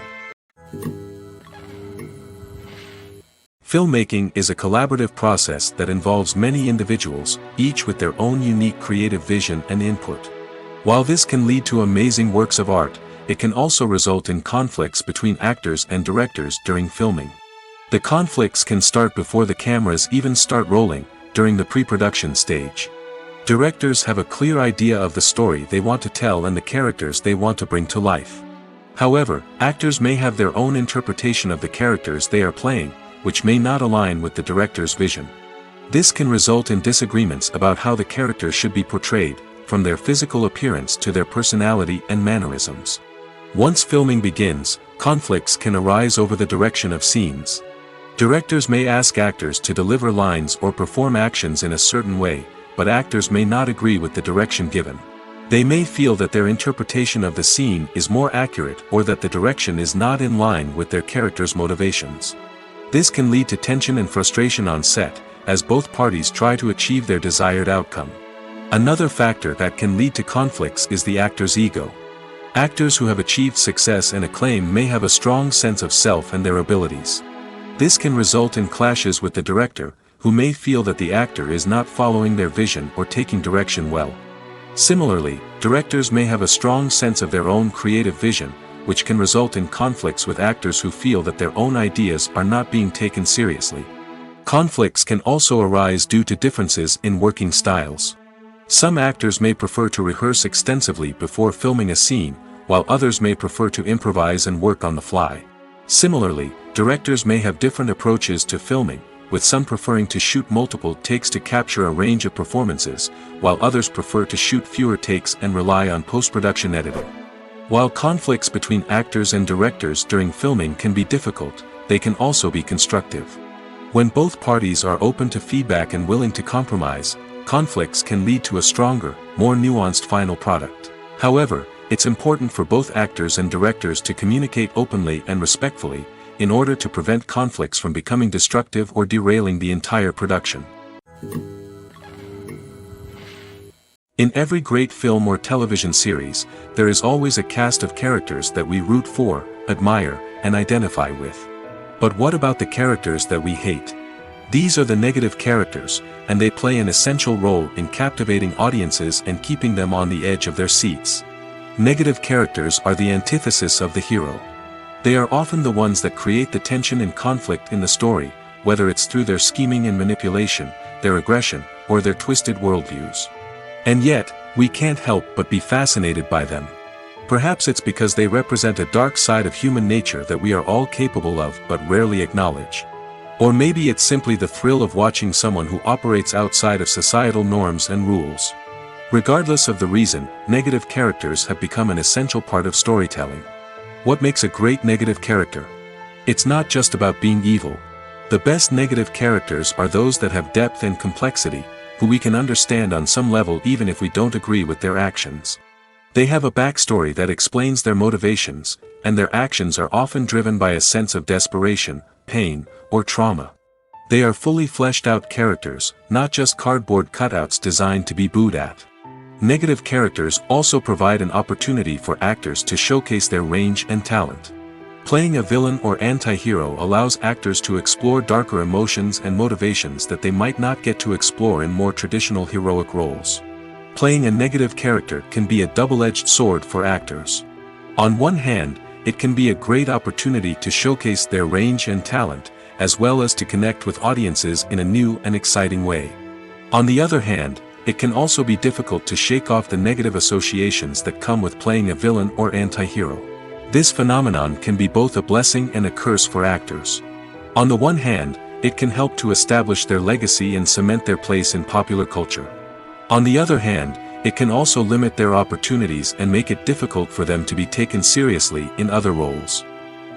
Speaker 1: Filmmaking is a collaborative process that involves many individuals, each with their own unique creative vision and input. While this can lead to amazing works of art, it can also result in conflicts between actors and directors during filming. The conflicts can start before the cameras even start rolling, during the pre-production stage. Directors have a clear idea of the story they want to tell and the characters they want to bring to life. However, actors may have their own interpretation of the characters they are playing, which may not align with the director's vision. This can result in disagreements about how the characters should be portrayed, from their physical appearance to their personality and mannerisms. Once filming begins, conflicts can arise over the direction of scenes. Directors may ask actors to deliver lines or perform actions in a certain way, but actors may not agree with the direction given. They may feel that their interpretation of the scene is more accurate or that the direction is not in line with their character's motivations. This can lead to tension and frustration on set, as both parties try to achieve their desired outcome. Another factor that can lead to conflicts is the actor's ego. Actors who have achieved success and acclaim may have a strong sense of self and their abilities. This can result in clashes with the director, who may feel that the actor is not following their vision or taking direction well. Similarly, directors may have a strong sense of their own creative vision, which can result in conflicts with actors who feel that their own ideas are not being taken seriously. Conflicts can also arise due to differences in working styles. Some actors may prefer to rehearse extensively before filming a scene, while others may prefer to improvise and work on the fly. Similarly, directors may have different approaches to filming, with some preferring to shoot multiple takes to capture a range of performances, while others prefer to shoot fewer takes and rely on post-production editing. While conflicts between actors and directors during filming can be difficult, they can also be constructive. When both parties are open to feedback and willing to compromise, conflicts can lead to a stronger, more nuanced final product. However, it's important for both actors and directors to communicate openly and respectfully, in order to prevent conflicts from becoming destructive or derailing the entire production. In every great film or television series, there is always a cast of characters that we root for, admire, and identify with. But what about the characters that we hate? These are the negative characters, and they play an essential role in captivating audiences and keeping them on the edge of their seats. Negative characters are the antithesis of the hero. They are often the ones that create the tension and conflict in the story, whether it's through their scheming and manipulation, their aggression, or their twisted worldviews. And yet, we can't help but be fascinated by them. Perhaps it's because they represent a dark side of human nature that we are all capable of but rarely acknowledge. Or maybe it's simply the thrill of watching someone who operates outside of societal norms and rules. Regardless of the reason, negative characters have become an essential part of storytelling. What makes a great negative character? It's not just about being evil. The best negative characters are those that have depth and complexity, who we can understand on some level even if we don't agree with their actions. They have a backstory that explains their motivations, and their actions are often driven by a sense of desperation, pain, or trauma. They are fully fleshed out characters, not just cardboard cutouts designed to be booed at. Negative characters also provide an opportunity for actors to showcase their range and talent. Playing a villain or anti-hero allows actors to explore darker emotions and motivations that they might not get to explore in more traditional heroic roles. Playing a negative character can be a double-edged sword for actors. On one hand, it can be a great opportunity to showcase their range and talent, as well as to connect with audiences in a new and exciting way. On the other hand, it can also be difficult to shake off the negative associations that come with playing a villain or anti-hero. This phenomenon can be both a blessing and a curse for actors. On the one hand, it can help to establish their legacy and cement their place in popular culture. On the other hand, it can also limit their opportunities and make it difficult for them to be taken seriously in other roles.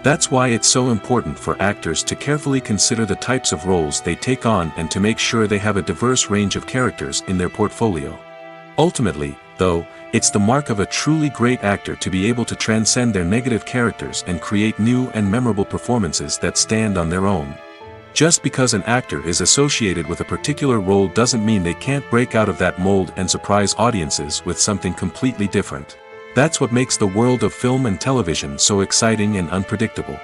Speaker 1: That's why it's so important for actors to carefully consider the types of roles they take on and to make sure they have a diverse range of characters in their portfolio. Ultimately, though, it's the mark of a truly great actor to be able to transcend their negative characters and create new and memorable performances that stand on their own. Just because an actor is associated with a particular role doesn't mean they can't break out of that mold and surprise audiences with something completely different. That's what makes the world of film and television so exciting and unpredictable.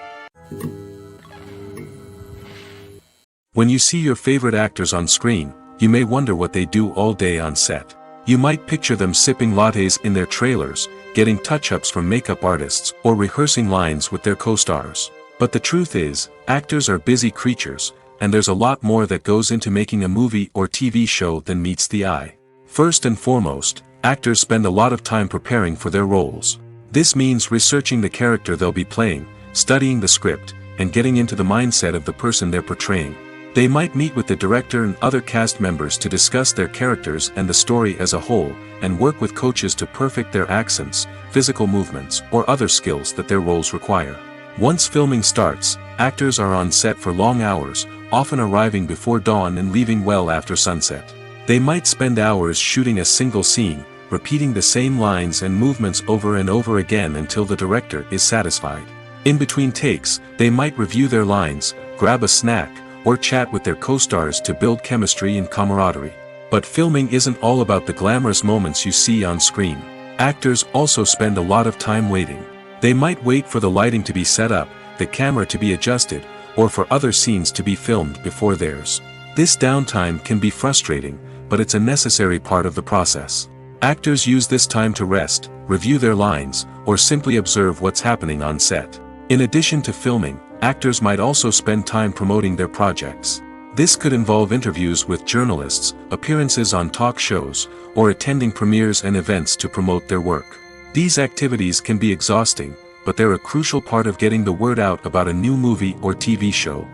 Speaker 1: When you see your favorite actors on screen, you may wonder what they do all day on set. You might picture them sipping lattes in their trailers, getting touch-ups from makeup artists, or rehearsing lines with their co-stars. But the truth is, actors are busy creatures, and there's a lot more that goes into making a movie or TV show than meets the eye. First and foremost, actors spend a lot of time preparing for their roles. This means researching the character they'll be playing, studying the script, and getting into the mindset of the person they're portraying. They might meet with the director and other cast members to discuss their characters and the story as a whole, and work with coaches to perfect their accents, physical movements, or other skills that their roles require. Once filming starts, actors are on set for long hours, often arriving before dawn and leaving well after sunset. They might spend hours shooting a single scene, repeating the same lines and movements over and over again until the director is satisfied. In between takes, they might review their lines, grab a snack, or chat with their co-stars to build chemistry and camaraderie. But filming isn't all about the glamorous moments you see on screen. Actors also spend a lot of time waiting. They might wait for the lighting to be set up, the camera to be adjusted, or for other scenes to be filmed before theirs. This downtime can be frustrating, but it's a necessary part of the process. Actors use this time to rest, review their lines, or simply observe what's happening on set. In addition to filming, actors might also spend time promoting their projects. This could involve interviews with journalists, appearances on talk shows, or attending premieres and events to promote their work. These activities can be exhausting, but they're a crucial part of getting the word out about a new movie or TV show.